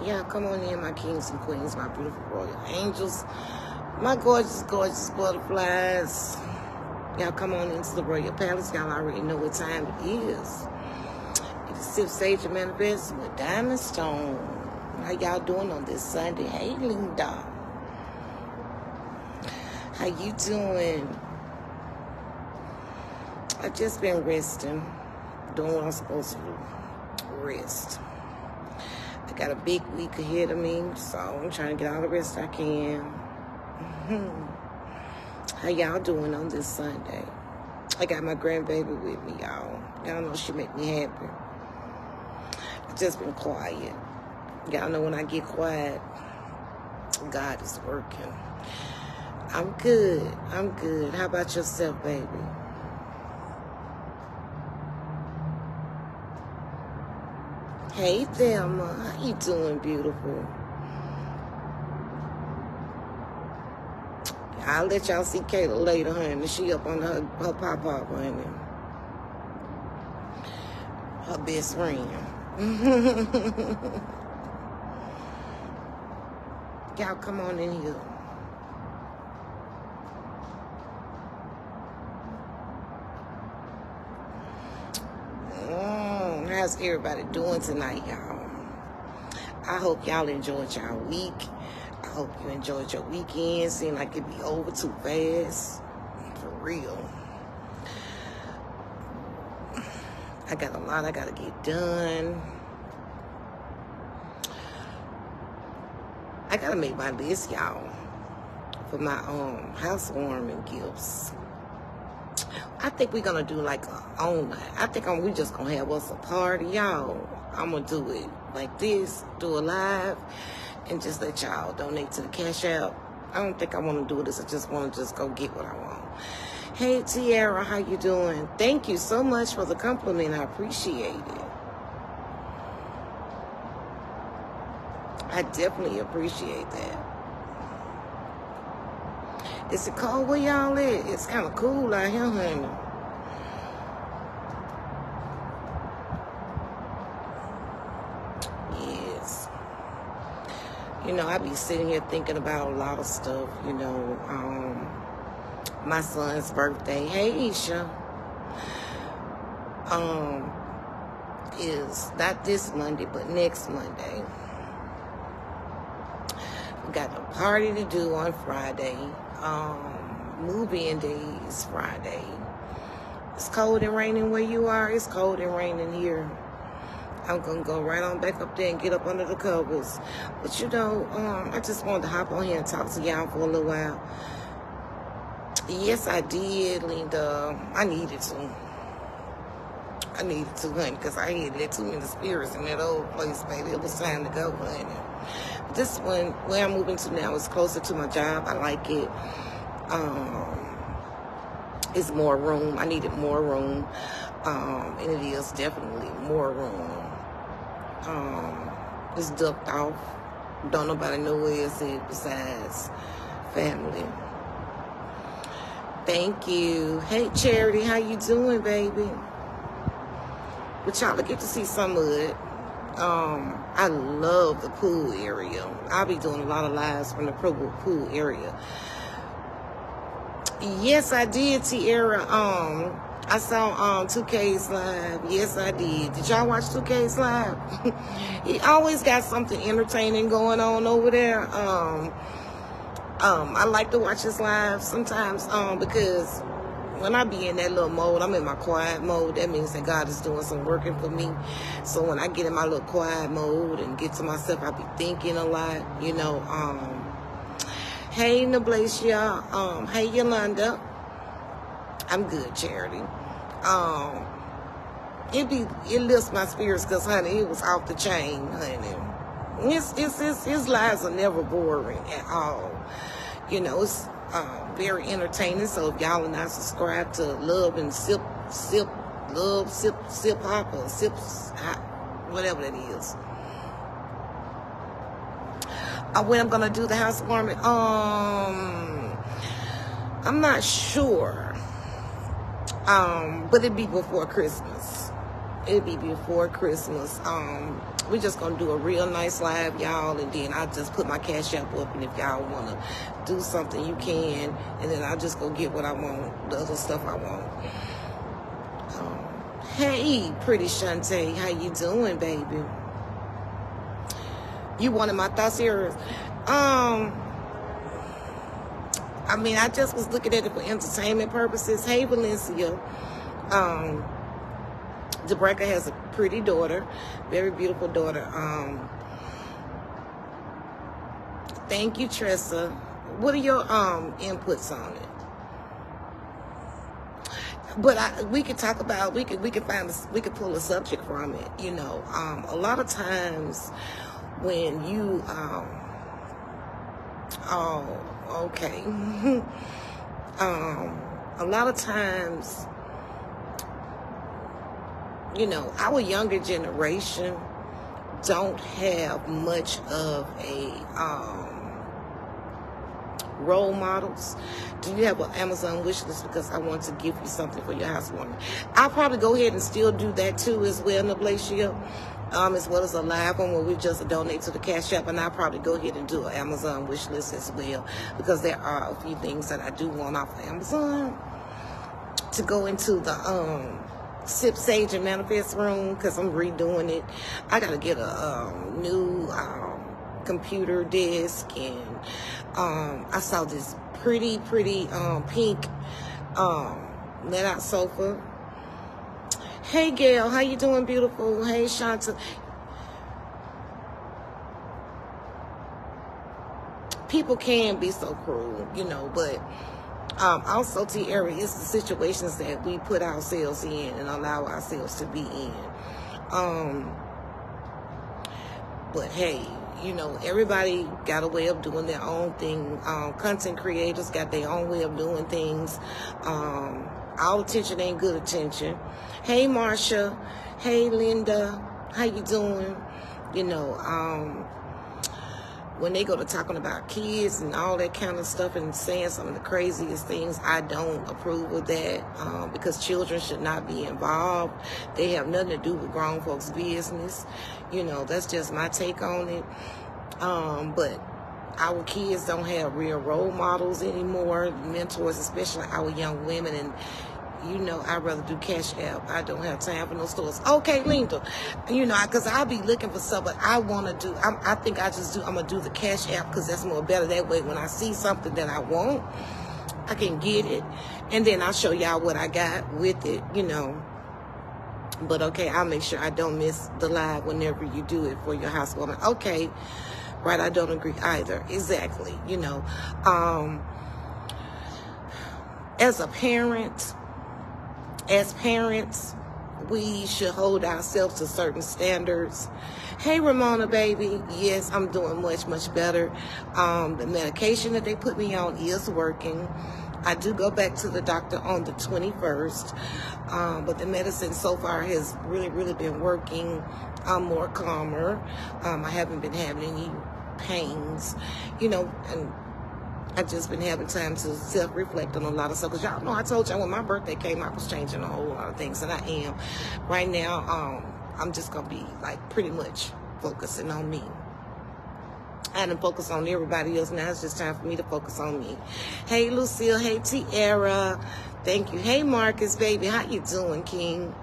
Yeah, come on in, my kings and queens, my beautiful royal angels, my gorgeous, gorgeous butterflies. Y'all come on into the Royal Palace. Y'all already know what time it is. It is Sip Sage and Manifest with Diamond Stone. How y'all doing on this Sunday? Hey, Linda. How you doing? I just been resting, doing what I'm supposed to do. Rest. I got a big week ahead of me, so I'm trying to get all the rest I can. How y'all doing on this Sunday? I got my grandbaby with me, y'all. Y'all know she make me happy. I've just been quiet. Y'all know when I get quiet, God is working. I'm good. I'm good. How about yourself, baby? Hey, Thelma. How you doing, beautiful? I'll let y'all see Kayla later, honey. She up on her pop-pop, honey. Her best friend. Y'all come on in here. How's everybody doing tonight, y'all? I hope y'all enjoyed y'all week. I hope you enjoyed your weekend. Seemed like it'd be over too fast. For real. I got a lot I gotta get done. I gotta make my list, y'all, for my housewarming gifts. I think we're gonna do like a online. I think we just gonna have us a party, y'all. I'm gonna do it like this, do a live, and just let y'all donate to the Cash App. I don't think I want to do this. I just want to just go get what I want. Hey, Tiara, how you doing? Thank you so much for the compliment. I appreciate it. I definitely appreciate that. Is it cold where y'all at? It's kind of cool out here, honey. Yes. You know, I be sitting here thinking about a lot of stuff, you know. My son's birthday. Hey, Isha. Is not this Monday, but next Monday. We got a party to do on Friday. Move-in days Friday. It's cold and raining where you are. It's cold and raining here. I'm gonna go right on back up there and get up under the covers. But you know, I just wanted to hop on here and talk to y'all for a little while. Yes, I did, Linda. I needed to. I needed to, honey, because I had that too many spirits in that old place, baby. It was time to go, honey. This one, where I'm moving to now, is closer to my job. I like it. It's more room. I needed more room. And it is definitely more room. It's ducked off. Don't nobody know where it's at besides family. Thank you. Hey, Charity, how you doing, baby? But y'all get to see some of it. I love the pool area. I'll be doing a lot of lives from the pool area. Yes, I did, Tiara. I saw 2K's live. Yes, I did. Did y'all watch 2K's live? He always got something entertaining going on over there. I like to watch his live sometimes because when I be in that little mode, I'm in my quiet mode. That means that God is doing some working for me. So when I get in my little quiet mode and get to myself, I be thinking a lot, you know. Hey, Nablasia. Hey, Yolanda. I'm good, Charity. It lifts my spirits because, honey, it was off the chain, honey. His lives are never boring at all. You know, it's very entertaining. So if y'all are not subscribed to Love and Sip Hop or Sip Hop, whatever that is. When I'm gonna do the housewarming, I'm not sure. But it'd be before Christmas. It'll be before Christmas. We're just gonna do a real nice live, y'all, and then I'll just put my Cash App up, and if y'all wanna do something, you can, and then I'll just go get what I want, the other stuff I want. Hey, pretty Shantae, how you doing, baby? You wanted my thoughts here? I mean, I just was looking at it for entertainment purposes. Hey, Valencia. Debreka has a pretty daughter, very beautiful daughter. Thank you, Tressa. What are your inputs on it? But we could talk about, we could pull a subject from it. You know, a lot of times when you okay. A lot of times, you know, our younger generation don't have much of a role models. Do you have an Amazon wish list? Because I want to give you something for your housewarming. I'll probably go ahead and still do that too as well, Nablacia. As well as a live one where we just donate to the Cash App, and I'll probably go ahead and do an Amazon wish list as well, because there are a few things that I do want off of Amazon to go into the Sip Sage and Manifest room, because I'm redoing it. I gotta get a new computer desk, and I saw this pretty pink let out sofa. Hey, Gail, how you doing, beautiful? Hey, Shanta. People can be so cruel, you know, but also, Tierra, it's the situations that we put ourselves in and allow ourselves to be in. But hey, you know, everybody got a way of doing their own thing. Content creators got their own way of doing things. All attention ain't good attention. Hey, Marsha. Hey, Linda. How you doing? You know, when they go to talking about kids and all that kind of stuff and saying some of the craziest things, I don't approve of that, because children should not be involved. They have nothing to do with grown folks' business. You know, that's just my take on it. But our kids don't have real role models anymore, mentors, especially our young women. And you know, I'd rather do Cash App. I don't have time for no stores. Okay, Linda. You know, because I'll be looking for stuff, but I want to do, I think I'm going to do the Cash App, because that's more better. That way, when I see something that I want, I can get it. And then I'll show y'all what I got with it, you know. But okay, I'll make sure I don't miss the live whenever you do it for your housewarming. Okay, right, I don't agree either. Exactly, you know. As parents, we should hold ourselves to certain standards. Hey, Ramona, baby. Yes, I'm doing much better. The medication that they put me on is working. I do go back to the doctor on the 21st, but the medicine so far has really been working. I'm more calmer. I haven't been having any pains, you know, and I've just been having time to self-reflect on a lot of stuff. Because y'all know I told y'all when my birthday came, I was changing a whole lot of things. And I am. Right now, I'm just going to be, like, pretty much focusing on me. I didn't focus on everybody else. Now it's just time for me to focus on me. Hey, Lucille. Hey, Tierra. Thank you. Hey, Marcus, baby. How you doing, King?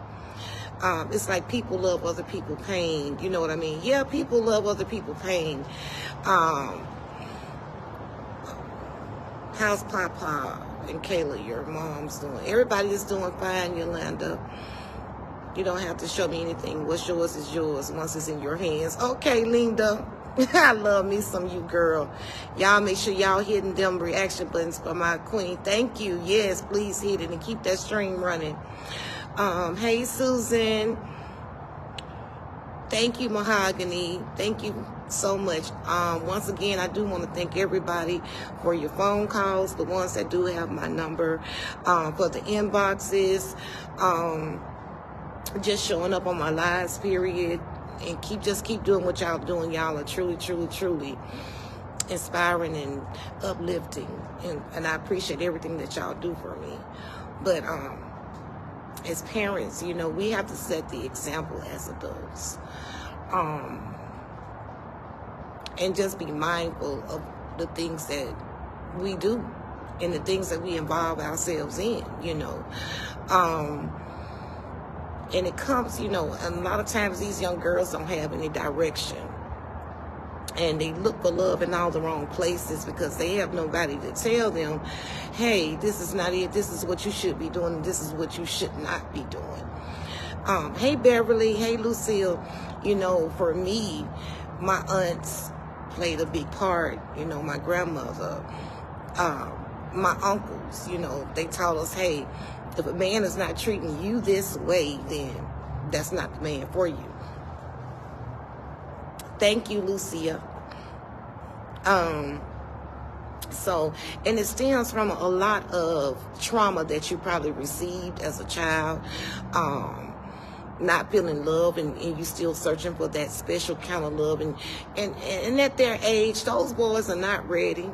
It's like people love other people's pain. You know what I mean? Yeah, people love other people's pain. How's Papa and Kayla, your mom's doing? Everybody is doing fine, Yolanda. You don't have to show me anything. What's yours is yours once it's in your hands. Okay, Linda. I love me some you, girl. Y'all make sure y'all hitting them reaction buttons for my queen. Thank you. Yes, please hit it and keep that stream running. Hey, Susan. Thank you, Mahogany. Thank you so much. Once again, I do want to thank everybody for your phone calls, the ones that do have my number, for the inboxes, just showing up on my lives, period, and just keep doing what y'all doing. Y'all are truly inspiring and uplifting, and I appreciate everything that y'all do for me. But as parents, you know, we have to set the example as adults. And just be mindful of the things that we do and the things that we involve ourselves in, you know. And it comes, you know, and a lot of times these young girls don't have any direction. And they look for love in all the wrong places because they have nobody to tell them, hey, this is not it. This is what you should be doing. This is what you should not be doing. Hey, Beverly. Hey, Lucille. You know, for me, my aunts played a big part. You know, my grandmother, my uncles, you know, they taught us, hey, if a man is not treating you this way, then that's not the man for you. Thank you, Lucia. So, and it stems from a lot of trauma that you probably received as a child, not feeling love, and you still searching for that special kind of love. And at their age, those boys are not ready.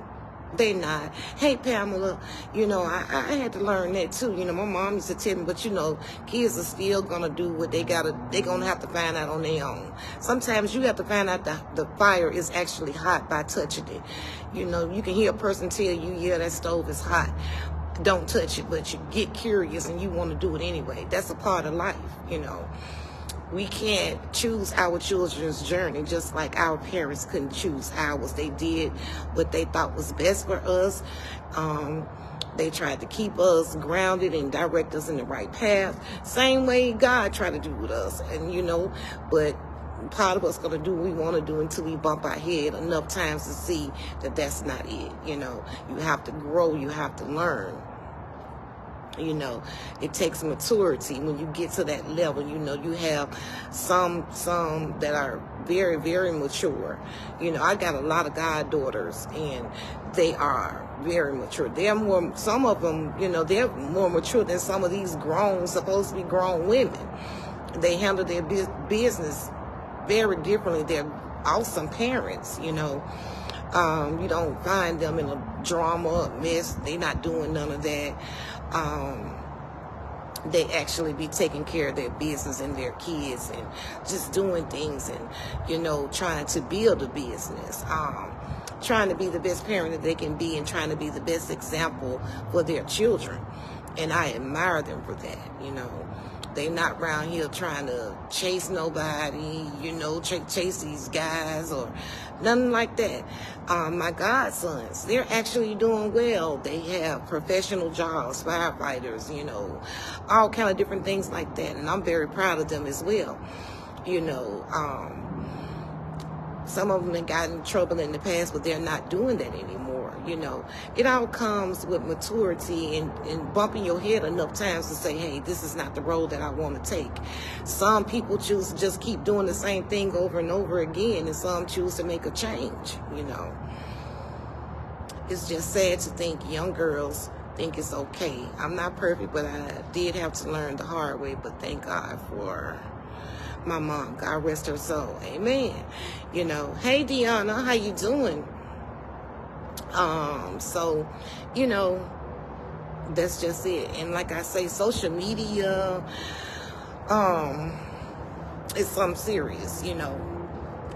They not. Hey, Pamela, you know, I had to learn that too. You know, my mom used to tell me, but you know, kids are still going to do what they're going to have to find out on their own. Sometimes you have to find out the fire is actually hot by touching it. You know, you can hear a person tell you, yeah, that stove is hot. Don't touch it, but you get curious and you want to do it anyway. That's a part of life, you know. We can't choose our children's journey just like our parents couldn't choose ours. They did what they thought was best for us. They tried to keep us grounded and direct us in the right path. Same way God tried to do with us. And, you know, but part of us going to do what we want to do until we bump our head enough times to see that that's not it. You know, you have to grow. You have to learn. You know, it takes maturity when you get to that level. You know, you have some that are very, very mature. You know, I got a lot of goddaughters, and they are very mature. They're more, some of them, you know, they're more mature than some of these supposed to be grown women. They handle their business very differently. They're awesome parents, you know. You don't find them in a drama, mess. They're not doing none of that. They actually be taking care of their business and their kids and just doing things and, you know, trying to build a business, trying to be the best parent that they can be and trying to be the best example for their children. And I admire them for that, you know. They not around here trying to chase nobody, you know, chase these guys or nothing like that. My godsons, they're actually doing well. They have professional jobs, firefighters, you know, all kind of different things like that. And I'm very proud of them as well. You know, some of them have gotten in trouble in the past, but they're not doing that anymore. You know, it all comes with maturity and bumping your head enough times to say, hey, this is not the road that I want to take. Some people choose to just keep doing the same thing over and over again, and some choose to make a change, you know. It's just sad to think young girls think it's okay. I'm not perfect, but I did have to learn the hard way, but thank God for my mom. God rest her soul. Amen. You know, hey, Deanna, how you doing? So, you know, that's just it. And like I say, social media, is something serious, you know.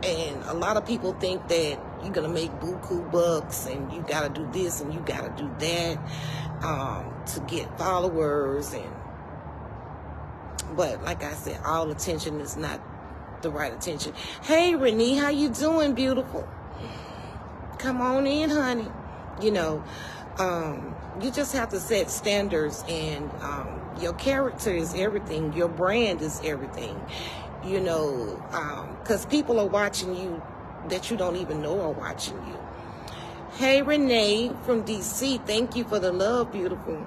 And a lot of people think that you're going to make buku bucks and you got to do this and you got to do that, to get followers. But like I said, all attention is not the right attention. Hey, Renee, how you doing, beautiful? Come on in, honey. You know, you just have to set standards, and your character is everything. Your brand is everything. You know, because people are watching you that you don't even know are watching you. Hey, Renee from DC, thank you for the love, beautiful.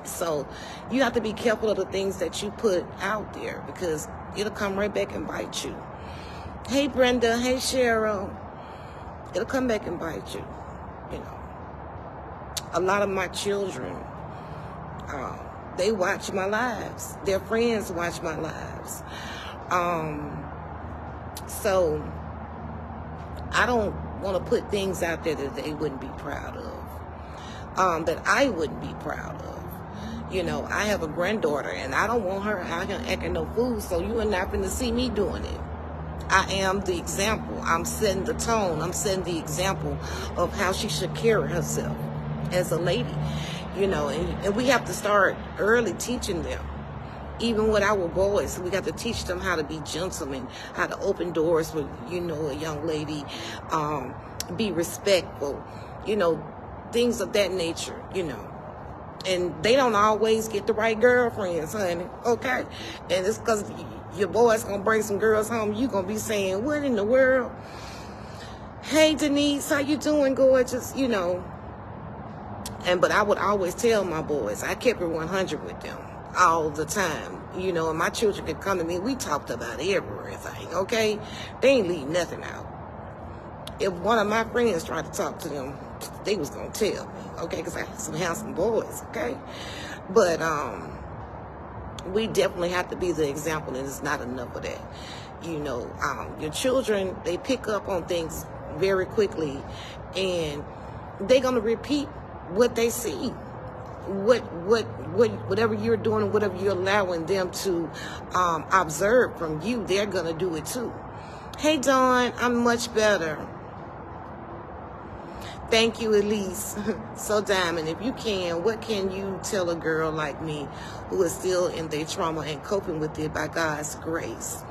So you have to be careful of the things that you put out there, because it'll come right back and bite you. Hey, Brenda. Hey, Cheryl. It'll come back and bite you, you know. A lot of my children, they watch my lives. Their friends watch my lives. So I don't want to put things out there that they wouldn't be proud of, that I wouldn't be proud of. You know, I have a granddaughter, and I don't want her out here acting no fool, so you are not going to see me doing it. I am the example. I'm setting the tone. I'm setting the example of how she should carry herself as a lady. You know, and we have to start early teaching them. Even with our boys, we got to teach them how to be gentlemen, how to open doors with, you know, a young lady, be respectful, you know, things of that nature, you know. And they don't always get the right girlfriends, honey, okay? And it's because your boy's going to bring some girls home. You're going to be saying, what in the world? Hey, Denise, how you doing, gorgeous? You know. But I would always tell my boys, I kept it 100 with them all the time. You know, and my children could come to me. We talked about everything, okay? They ain't leave nothing out. If one of my friends tried to talk to them, they was going to tell me, okay? Because I had some handsome boys, okay? But we definitely have to be the example, and it's not enough of that. You know, your children, they pick up on things very quickly, and they're going to repeat what they see. Whatever you're doing, whatever you're allowing them to observe from you, they're going to do it too. Hey, Dawn, I'm much better. Thank you, Elise. So, Diamond, if you can, what can you tell a girl like me who is still in their trauma and coping with it by God's grace?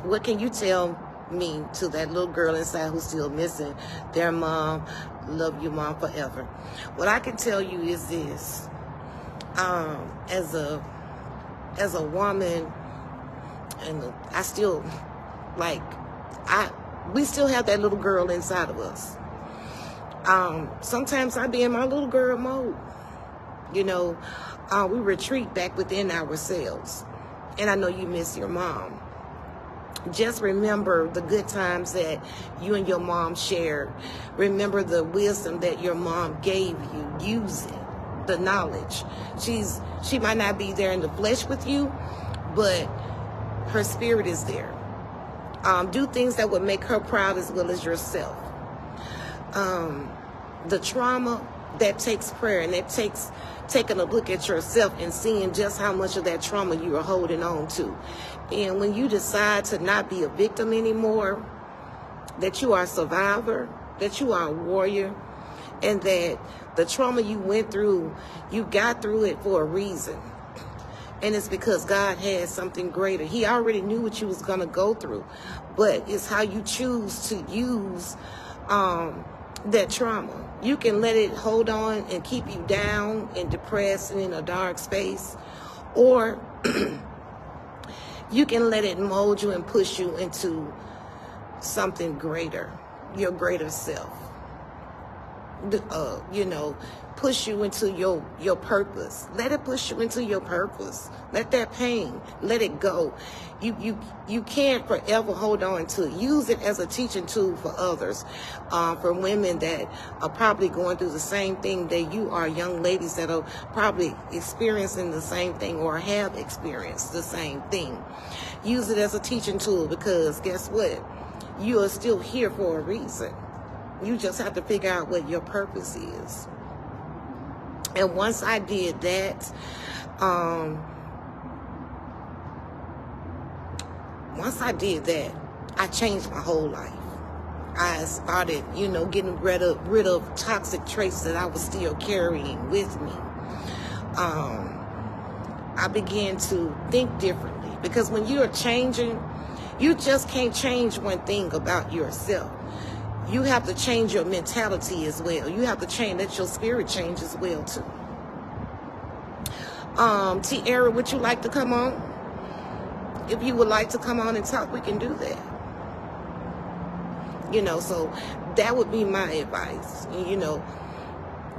What can you tell me to that little girl inside who's still missing their mom? Love you, Mom, forever. What I can tell you is this. As a woman, and I still, we still have that little girl inside of us. Sometimes I be in my little girl mode. You know, we retreat back within ourselves. And I know you miss your mom. Just remember the good times that you and your mom shared. Remember the wisdom that your mom gave you. Use it. The knowledge. She might not be there in the flesh with you, but her spirit is there. Do things that would make her proud as well as yourself. The trauma, that takes prayer, and that takes taking a look at yourself and seeing just how much of that trauma you are holding on to. And when you decide to not be a victim anymore, that you are a survivor, that you are a warrior, and that the trauma you went through, you got through it for a reason. And it's because God had something greater. He already knew what you was going to go through. But it's how you choose to use that trauma. You can let it hold on and keep you down and depressed and in a dark space. Or you can let it mold you and push you into something greater, your greater self. You know, push you into your purpose. Let it push you into your purpose. Let that pain, let it go. You can't forever hold on to it. Use it as a teaching tool for others, for women that are probably going through the same thing that you are, young ladies that are probably experiencing the same thing or have experienced the same thing. Use it as a teaching tool, because guess what? You are still here for a reason. You just have to figure out what your purpose is. And once I did that, I changed my whole life. I started, you know, getting rid of toxic traits that I was still carrying with me. I began to think differently, because when you are changing, you just can't change one thing about yourself. You have to change your mentality as well. You have to change, let your spirit change as well too. Tiara, would you like to come on? If you would like to come on and talk, we can do that. You know, so that would be my advice. You know,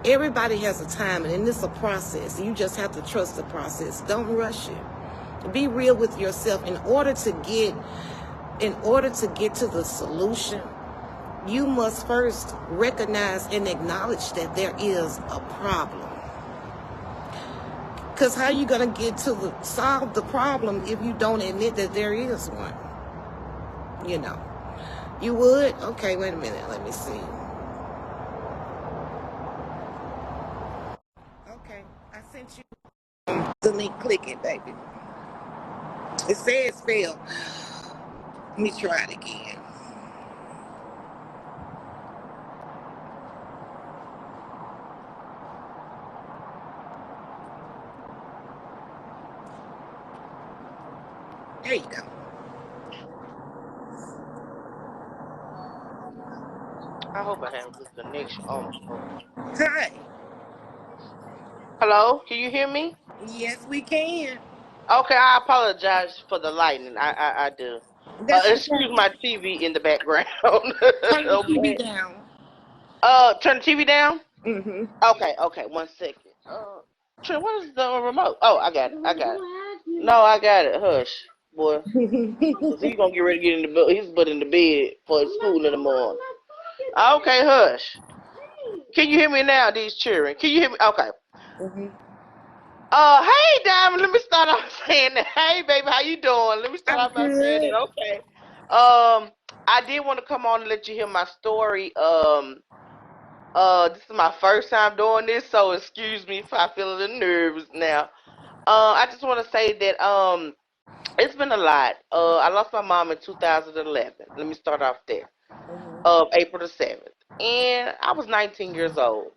everybody has a time, and it's a process. You just have to trust the process. Don't rush it. Be real with yourself. In order to get to the solution, you must first recognize and acknowledge that there is a problem. Because how are you going to get to solve the problem if you don't admit that there is one? You know. You would? Okay, wait a minute. Let me see. clicking, baby. It says fail. Let me try it again. There you go. I hope I have a good connection. Oh my lord. Hi. Hello, can you hear me? Yes, we can. Okay, I apologize for the lightning. I do. That's Excuse okay. my TV in the background. Turn the TV Okay. down. Turn the TV down. Mm-hmm. Okay, 1 second. Trent, what is the remote? Oh, I got it. I got it. No, I got it. Hush, boy. Cause he's gonna get ready to get in the bed. He's put in the bed for his school in the morning. Okay, hush. Can you hear me now? These children. Can you hear me? Okay. Mm-hmm. Hey, Diamond. Let me start off saying that. Hey, baby, how you doing? Let me start I'm off by saying good. that. Okay. I did want to come on and let you hear my story. This is my first time doing this, so excuse me if I feel a little nervous now. I just want to say that it's been a lot. I lost my mom in 2011. Let me start off there. Mm-hmm. April the 7th, and I was 19 years old.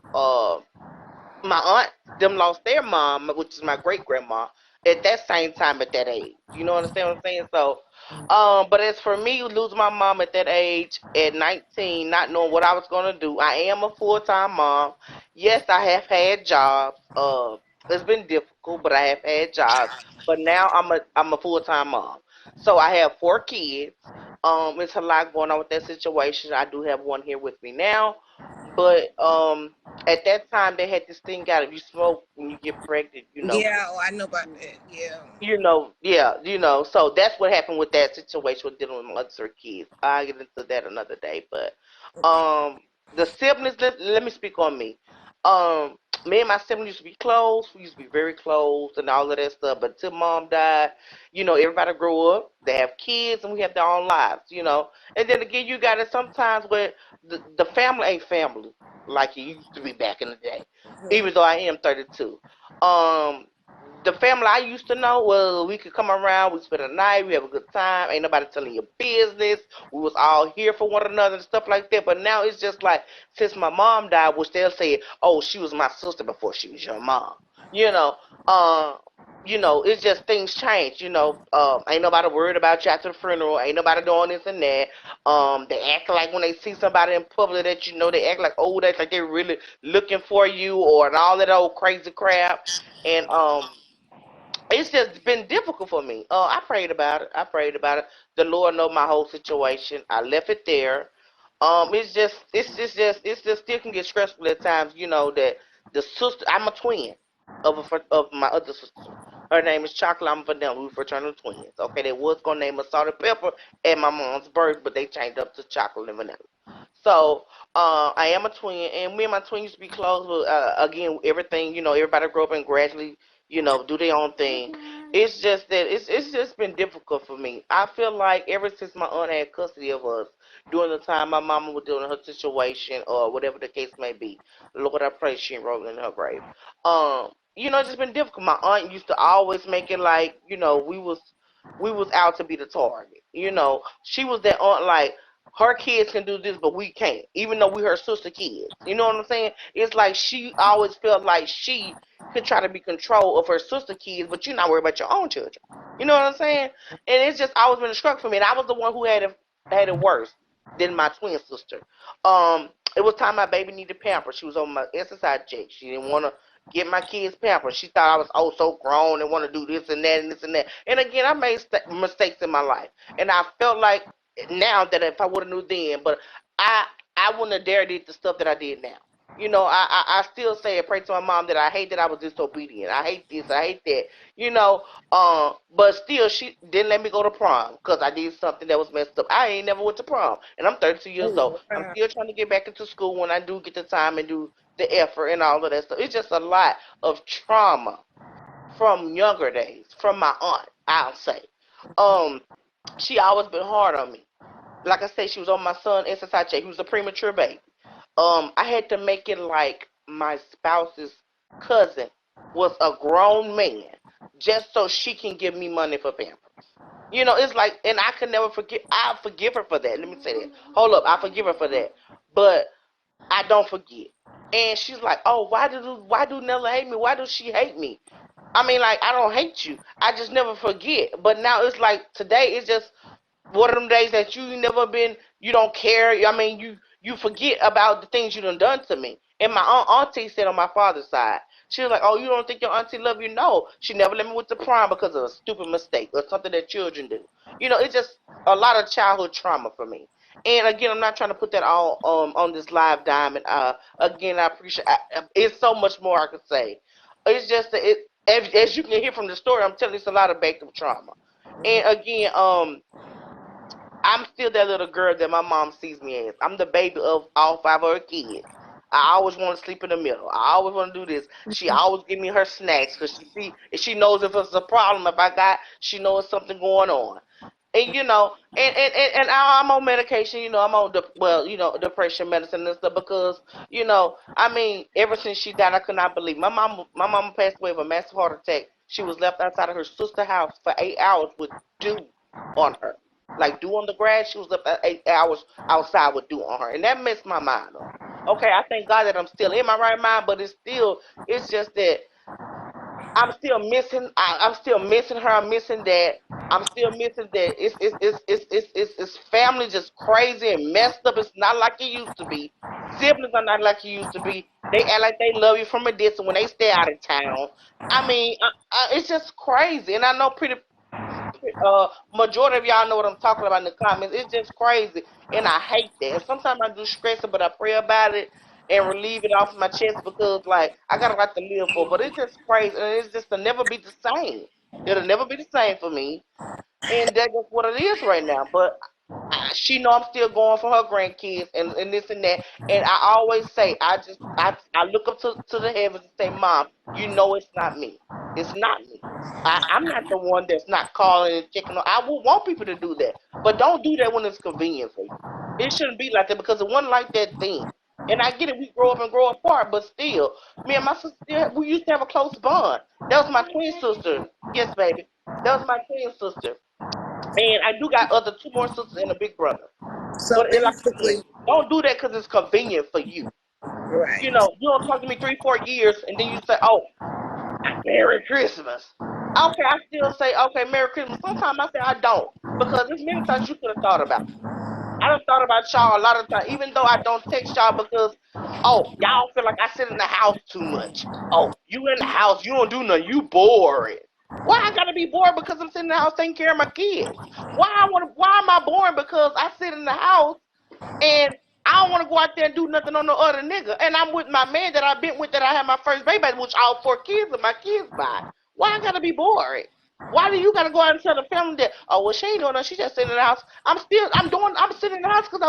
My aunt them lost their mom, which is my great grandma, at that same time at that age. You know what I'm saying? So, but as for me losing my mom at that age at 19, not knowing what I was gonna do, I am a full time mom. Yes, I have had jobs. It's been difficult, but I have had jobs. But now I'm a full time mom. So I have 4 kids. It's a lot going on with that situation. I do have one here with me now, but at that time they had this thing out if you smoke when you get pregnant, Yeah, oh, I know about that. Yeah. yeah, so that's what happened with that situation with dealing with my other kids. I'll get into that another day, but the siblings, let me speak on me. um Me and my siblings used to be close. We used to be very close and all of that stuff, but till mom died, everybody grew up, they have kids, and we have their own lives. And then again, you got it sometimes where the family ain't family like it used to be back in the day, even though I am 32. um the family I used to know, well, we could come around, we spend a night, we have a good time, ain't nobody telling your business. We was all here for one another and stuff like that. But now it's just like since my mom died, which they'll say, oh, she was my sister before she was your mom. You know, uh, it's just things change. Ain't nobody worried about you after the funeral. Ain't nobody doing this and that. They act like when they see somebody in public that they act like, oh, that's like they're really looking for you or and all that old crazy crap. And it's just been difficult for me. I prayed about it. I prayed about it. The Lord know my whole situation. I left it there. It's just still can get stressful at times. That the sister. I'm a twin of my other sister. Her name is Chocolate. I'm Vanilla. We fraternal twins. Okay, they was gonna name her Salt and Pepper at my mom's birth, but they changed up to Chocolate and Vanilla. So I am a twin, and me and my twin used to be close. But again, everything everybody grew up and gradually do their own thing. It's just that it's just been difficult for me. I feel like ever since my aunt had custody of us during the time my mama was dealing with her situation or whatever the case may be. Lord, I pray she ain't rolling in her grave. It's just been difficult. My aunt used to always make it like we was out to be the target. She was that aunt like her kids can do this, but we can't, even though we her sister kids. You know what I'm saying? It's like she always felt like she could try to be control of her sister kids, but you're not worried about your own children. You know what I'm saying? And it's just always been a struggle for me. And I was the one who had it worse than my twin sister. It was time my baby needed pampers. She was on my exercise check. She didn't want to get my kids pampers. She thought I was so grown and want to do this and that and this and that. And again, I made mistakes in my life, and I felt like now that if I would have knew then, but I I wouldn't have dared did the stuff that I did now. I still say and pray to my mom that I hate that I was disobedient. I hate this. I hate that. You know, but still, she didn't let me go to prom because I did something that was messed up. I ain't never went to prom, and I'm 32 years old. Oh, I'm wow. still trying to get back into school when I do get the time and do the effort and all of that stuff. It's just a lot of trauma from younger days, from my aunt. I'll say, um, she always been hard on me. Like I said, she was on my son SSI. He was a premature baby. I had to make it like my spouse's cousin was a grown man. just so she can give me money for Pampers. You know, it's like, and I can never forget. I forgive her for that. Let me say that. Hold up, I forgive her for that, but I don't forget. And she's like, "Oh, why do Nella hate me? Why does she hate me?" I mean, like, I don't hate you. I just never forget. But now it's like today it's just one of them days that you never been. You don't care. I mean, you forget about the things you done to me. And my auntie said on my father's side, she was like, "Oh, you don't think your auntie love you?" No, she never let me with the prom because of a stupid mistake or something that children do. You know, it's just a lot of childhood trauma for me. And again, I'm not trying to put that all on this live diamond. Again, I appreciate. It's so much more I could say. It's just that as you can hear from the story, I'm telling you, it's a lot of backed up trauma. And again, I'm still that little girl that my mom sees me as. I'm the baby of all 5 of her kids. I always want to sleep in the middle. I always want to do this. She always give me her snacks because she knows if it's a problem, if I got, she knows something going on. And you know, and I'm on medication. You know, I'm on depression medicine and stuff because I mean, ever since she died, I could not believe my mama passed away of a massive heart attack. She was left outside of her sister's house for 8 hours with dew on her, like dew on the grass. She was left 8 hours outside with dew on her, and that messed my mind up. Okay, I thank God that I'm still in my right mind, but it's just that I'm still missing. I'm still missing her. I'm missing that. I'm still missing that. It's family just crazy and messed up. It's not like it used to be. Siblings are not like it used to be. They act like they love you from a distance when they stay out of town. I mean, it's just crazy. And I know majority of y'all know what I'm talking about in the comments. It's just crazy, and I hate that. And sometimes I do stress it, but I pray about it and relieve it off my chest because, like, I got a lot to live for. But it's just crazy, and it's just to never be the same. It'll never be the same for me, and that's just what it is right now. But she know I'm still going for her grandkids and this and that. And I always say, I look up to the heavens and say, Mom, you know it's not me. It's not me. I'm not the one that's not calling and checking on. I would want people to do that, but don't do that when it's convenient for you. It shouldn't be like that because it wasn't like that then. And I get it, we grow up and grow apart, but still, me and my sister, we used to have a close bond. That was my twin sister. Yes, baby. That was my twin sister. And I do got two more sisters and a big brother. So But like I basically, said, don't do that because it's convenient for you. right. You know, you don't talk to me 3-4 years and then you say, "Oh, Merry Christmas." Okay, I still say, "Okay, Merry Christmas." Sometimes I say I don't because there's many times you could have thought about me. I done thought about y'all a lot of times, even though I don't text y'all because, y'all feel like I sit in the house too much. Oh, you in the house, you don't do nothing, you boring. Why I gotta be bored because I'm sitting in the house taking care of my kids? Why am I boring because I sit in the house and I don't want to go out there and do nothing on no other nigga. And I'm with my man that I've been with that I had my first baby, which all 4 kids are my kids by. Why I gotta be boring? Why do you gotta go out and tell the family that, oh, well, she ain't doing nothing, she just sitting in the house. I'm sitting in the house because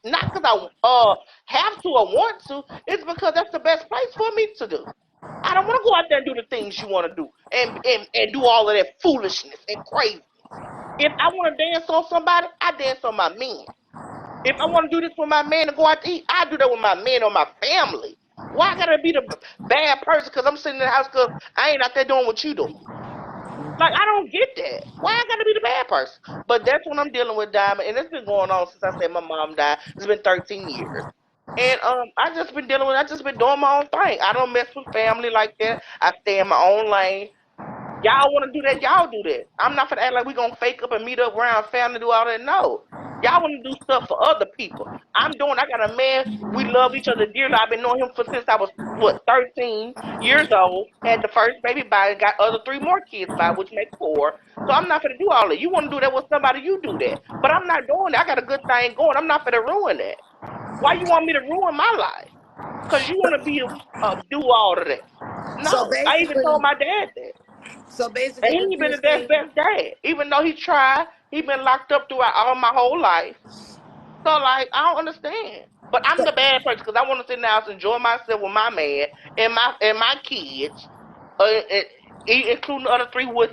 not because I have to or want to. It's because that's the best place for me to do. I don't want to go out there and do the things you want to do and do all of that foolishness and crazy. If I want to dance on somebody, I dance on my man. If I want to do this with my man and go out to eat, I do that with my man or my family. Why I gotta be the bad person because I'm sitting in the house because I ain't out there doing what you do? Like, I don't get that. Why I gotta be the bad person? But that's what I'm dealing with, Diamond, and it's been going on since I said my mom died. It's been 13 years. And I just been doing my own thing. I don't mess with family like that. I stay in my own lane. Y'all want to do that, y'all do that. I'm not gonna act like we gonna fake up and meet up around family, do all that. No, y'all want to do stuff for other people. I got a man. We love each other dearly. I've been knowing him for since I was 13 years old. Had the first baby by, got other 3 more kids by, which makes 4. So I'm not gonna do all that. You want to do that with somebody, you do that. But I'm not doing that. I got a good thing going. I'm not gonna ruin that. Why you want me to ruin my life? Cause you want to be do all of that. So No, I even basically, told my dad that. so And basically, he what ain't been you're the best saying. dad. Even though he tried, he been locked up throughout all my whole life. So, like, I don't understand. But I'm So, the bad person because I want to sit in the house and enjoy myself with my man and my kids, and, including the other 3 with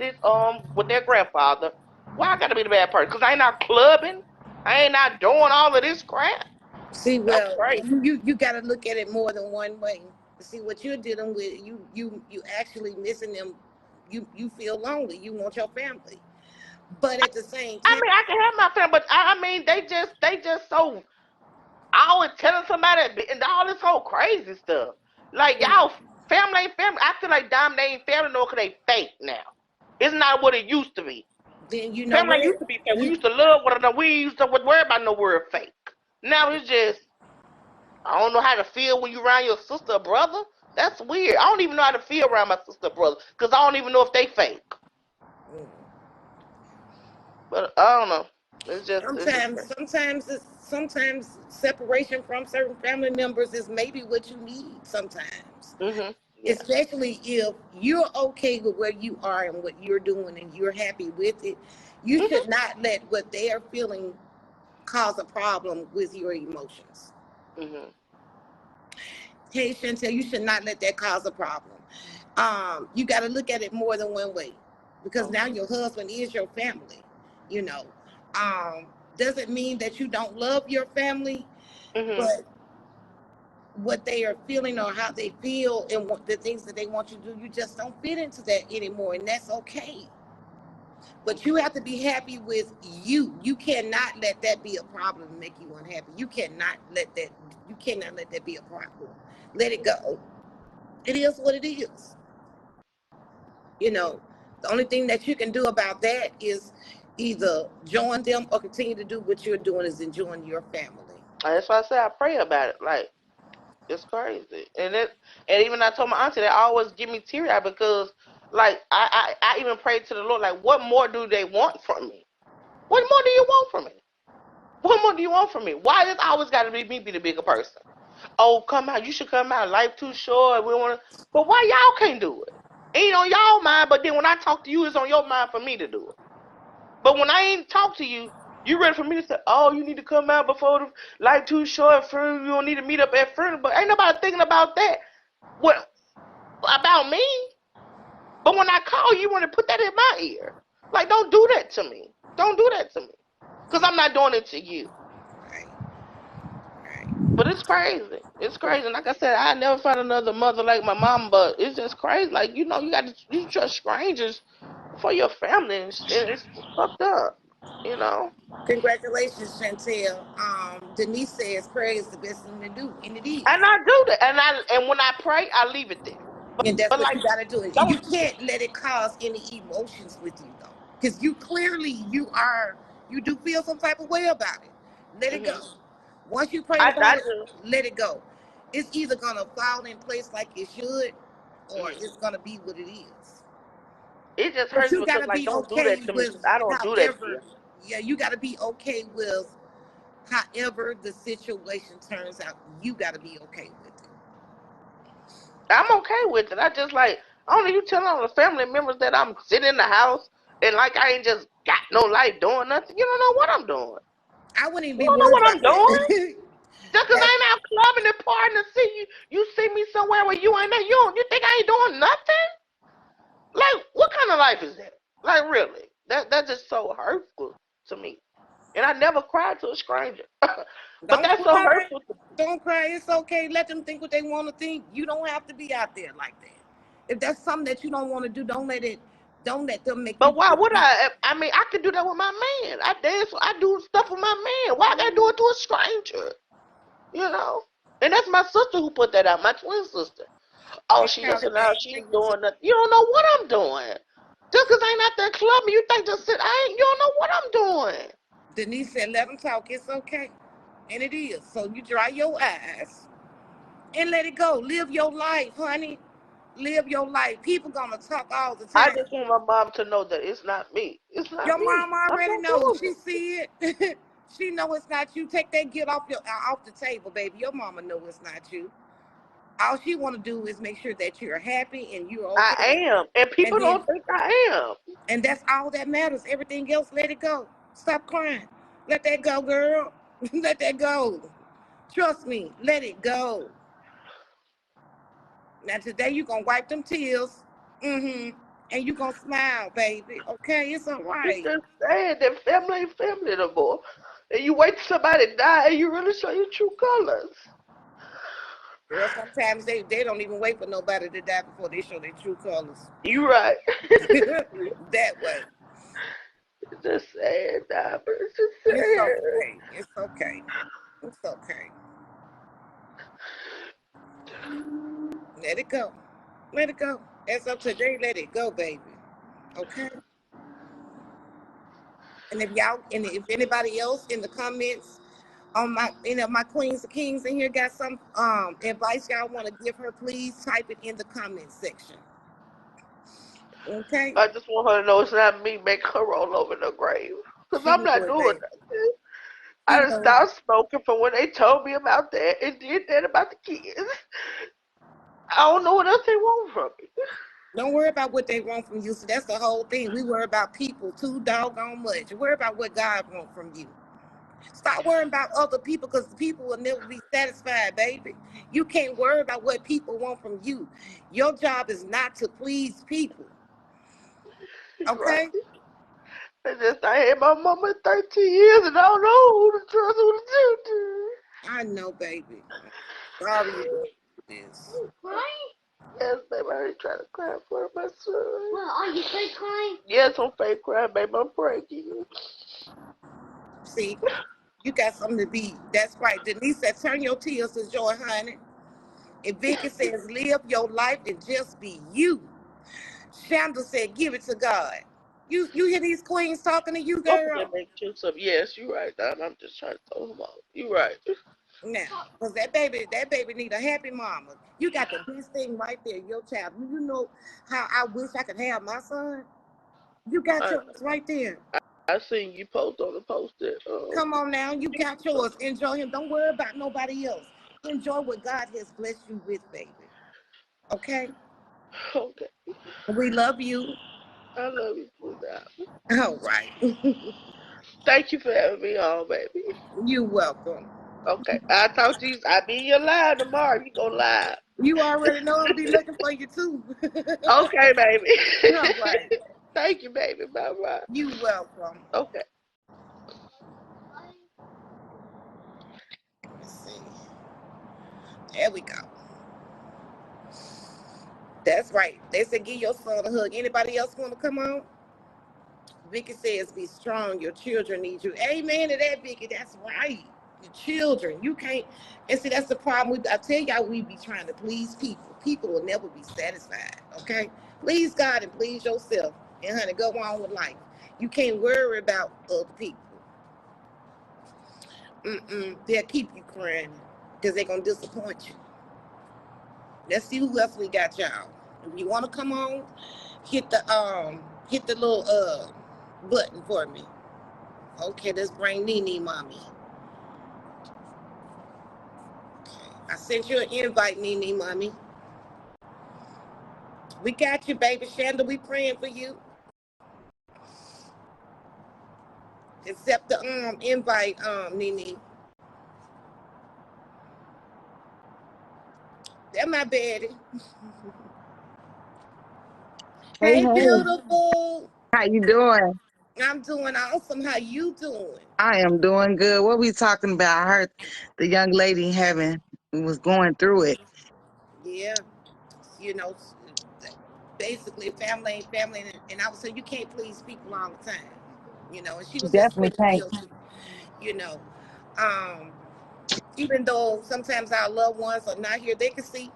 their grandfather. Why I gotta be the bad person? Because I ain't out clubbing. I ain't out doing all of this crap. see, That's well, crazy. you got to look at it more than one way. See what you're dealing with. You actually missing them. you feel lonely. You want your family, but at the same I time, mean, I can have my family, but I mean, they just so always telling somebody and all this whole crazy stuff. Like y'all family ain't family. I feel like Dom, they ain't family no, cause they fake now. It's not what it used to be. then you know Family what? used to be fake. We used to love one another. We used to worry about no word fake. Now it's just I don't know how to feel when you around your sister or brother. That's weird. I don't even know how to feel around my sister or brother because I don't even know if they fake. But I don't know. It's just Sometimes separation from certain family members is maybe what you need sometimes. Yeah. Especially if you're okay with where you are and what you're doing and you're happy with it. You should not let what they are feeling cause a problem with your emotions. Hey, Chantel, you should not let that cause a problem. You got to look at it more than one way, because now your husband is your family. You know, doesn't mean that you don't love your family, but what they are feeling or how they feel and what the things that they want you to do, you just don't fit into that anymore, and that's okay. But you have to be happy with you. You cannot let that be a problem and make you unhappy. You cannot let that. You cannot let that be a problem. Let it go. It is what it is. You know, the only thing that you can do about that is either join them or continue to do what you're doing, is enjoying your family. That's why I say I pray about it. Like it's crazy, and even I told my auntie that always give me teary eyed because like I even prayed to the Lord like, what more do they want from me? What more do you want from me? What more do you want from me? Why does always got to be me be the bigger person? Oh, come out! You should come out. Life too short. We want to, but why y'all can't do it? Ain't on y'all mind, but then when I talk to you, it's on your mind for me to do it. But when I ain't talk to you, you ready for me to say, oh, you need to come out before the life too short for you don't need to meet up at front. But ain't nobody thinking about that. What about me? But when I call you, want to put that in my ear. Like, don't do that to me. Don't do that to me. Because I'm not doing it to you. Right. But it's crazy. It's crazy. And like I said, I never found another mother like my mom, but it's just crazy. Like, you know, you trust strangers for your family. And it's fucked up. You know? Congratulations, Chantel. Denise says prayer is the best thing to do, and it is. And I do that. And when I pray, I leave it there. And that's But what like, you got to do. And you can't let it cause any emotions with you, though, because you clearly you do feel some type of way about it. Let it go. Once you pray about it, let it go. It's either gonna fall in place like it should, or it's gonna be what it is. it just But hurts you because gotta like, be don't do that okay to me. with Because I don't do that to you. however. Yeah, you gotta be okay with however the situation turns out. You gotta be okay with it. I'm okay with it. I just like, only you telling all the family members that I'm sitting in the house and like I ain't just got no life doing nothing. You don't know what I'm doing. I wouldn't even You be don't know worried what about I'm doing. that. Just because I ain't out clubbing and partying to see you, you see me somewhere where you ain't there. You think I ain't doing nothing? Like, what kind of life is that? Like, really? That's just so hurtful to me. And I never cried to a stranger. But Don't that's so cry. hurtful. Don't cry. It's okay. Let them think what they want to think. You don't have to be out there like that. If that's something that you don't want to do, don't let it. Don't let them make you. But why would I? I mean, I could do that with my man. I dance. I do stuff with my man. Why I gotta do it to a stranger? You know. And that's my sister who put that out. My twin sister. Oh, she just said, no, she ain't doing nothing. You don't know what I'm doing. Just because I ain't out there clubbing, you think just sit. You don't know what I'm doing. Denise said, "Let them talk. It's okay," and it is. So you dry your eyes and let it go. Live your life, honey. Live your life. People gonna talk all the I time. just want my mom to know that it's not me. It's not Your me. mom I'm already not knows. doing She it. see it. She know it's not you. Take that guilt off the table, baby. Your mama know it's not you. All she want to do is make sure that you're happy and you're I okay. am. And And people then, don't think I am. and that's all that matters. Everything else, let it go. Stop crying. Let that go, girl. Let that go. Trust me. Let it go. Now today you gonna wipe them tears. And you gonna smile, baby. Okay, it's all It's right. just sad that family ain't family no more. And you wait till somebody die and you really show your true colors. Girl, sometimes they don't even wait for nobody to die before they show their true colors. You right. That way. It's just sad, nah, but it's just It's sad. okay. It's okay. It's okay. Let it go. Let it go. As of today, let it go, baby. Okay? And if anybody else in the comments on my queens and kings in here got some advice y'all want to give her, please type it in the comments section. Okay? I just want her to know it's not me making her roll over in the grave. Because I'm not doing nothing. I just stopped smoking from when they told me about that and did that about the kids. I don't know what else they want from me. Don't worry about what they want from you. So that's the whole thing. We worry about people too doggone much. Worry about what God wants from you. Stop worrying about other people because people will never be satisfied, baby. You can't worry about what people want from you. Your job is not to please people. Okay? Right. I had my mama 13 years and I don't know who to trust, who to do to. I know, baby. Sorry you do this. Yes, baby, I ain't trying to cry for my son. Well, are you fake crying? Yes, I'm fake crying, baby. I'm breaking. See, you got something to be. That's right. Denise said, turn your tears to joy, honey. And Vicky says, live your life and just be you. Shonda said, give it to God. You hear these queens talking to you, girl? Yes, you're right, Don. I'm just trying to throw them out. You're right. Now, because that baby need a happy mama. You got the best thing right there, your child. You know how I wish I could have my son? You got yours right there. I seen you post on the post that. Come on now, you got yours. Enjoy him. Don't worry about nobody else. Enjoy what God has blessed you with, baby. Okay? Okay. We love you. I love you too now. All right. Thank you for having me on, baby. You're welcome. Okay. I'll talk to you. I'll be in your live tomorrow. You go live. You already know I'll be looking for you too. Okay, baby. All right. Thank you, baby. Bye-bye. You're welcome. Okay. Let's see. There we go. That's right. They said give your son a hug. Anybody else want to come on? Vicky says be strong. Your children need you. Amen to that, Vicky. That's right. Your children. You can't. And see, that's the problem. I tell y'all, we be trying to please people. People will never be satisfied. Okay? Please God and please yourself. And honey, go on with life. You can't worry about other people. They'll keep you crying because they're gonna disappoint you. Let's see who else we got, y'all. If you want to come on, hit the little button for me. Okay, let's bring Nene mommy. Okay, I sent you an invite, Nene mommy. We got you, baby. Shonda, we praying for you. Accept the invite, Nene. That my baby. Hey, beautiful. How you doing? I'm doing awesome. How you doing? I am doing good. What we talking about? I heard the young lady was going through it. Yeah, you know, basically family ain't family, and I would say you can't please people all the time. You know, and she was Definitely just guilty. You know, even though sometimes our loved ones are not here, they see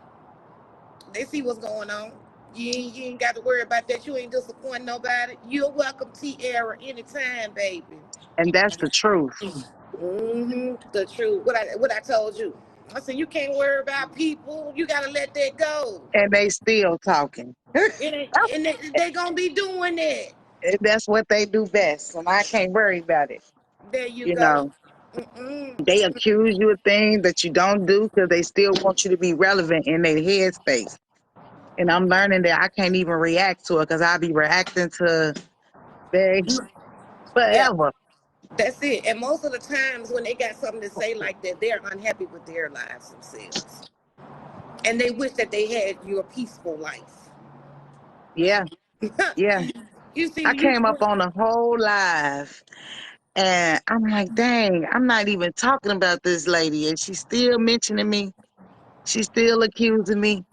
what's going on. You ain't got to worry about that. You ain't disappointing nobody. You're welcome, T-Era, anytime, baby. And that's the truth. The truth. What I told you. I said, you can't worry about people. You got to let that go. And they still talking. and they going to be doing that. That's what they do best. And I can't worry about it. There you go. Know, they accuse you of things that you don't do because they still want you to be relevant in their headspace. And I'm learning that I can't even react to it because I'll be reacting to things forever. Yeah, that's it. And most of the times when they got something to say like that, they're unhappy with their lives themselves. And they wish that they had your peaceful life. Yeah. Yeah. You see, I came up on a whole live. And I'm like, dang, I'm not even talking about this lady. And she's still mentioning me. She's still accusing me.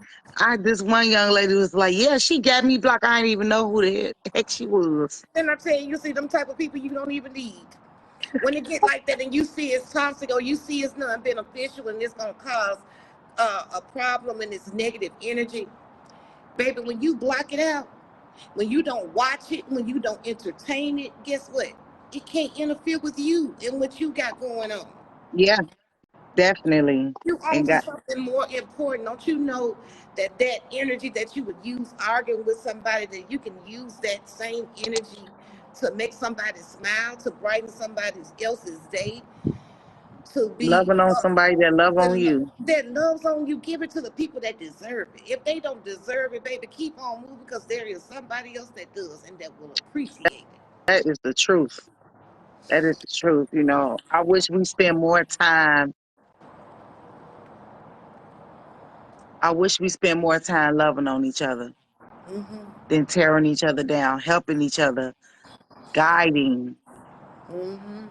This one young lady was like, yeah, she got me blocked. I didn't even know who the heck she was. Then I tell you, you see them type of people you don't even need. When it get like that and you see it's toxic or you see it's not beneficial and it's gonna cause a problem and it's negative energy, baby, when you block it out, when you don't watch it, when you don't entertain it, guess what? It can't interfere with you and what you got going on. Yeah, definitely. You And on to got something more important. Don't you know that that energy that you would use arguing with somebody, that you can use that same energy to make somebody smile, to brighten somebody else's day, to be loving on somebody that love on you. that loves on you. Give it to the people that deserve it. If they don't deserve it, baby, keep on moving, because there is somebody else that does and that will appreciate it. That is the truth. That is the truth. You know, I wish we spend more time. I wish we spend more time loving on each other Mm-hmm. than tearing each other down, helping each other, guiding. Mm-hmm.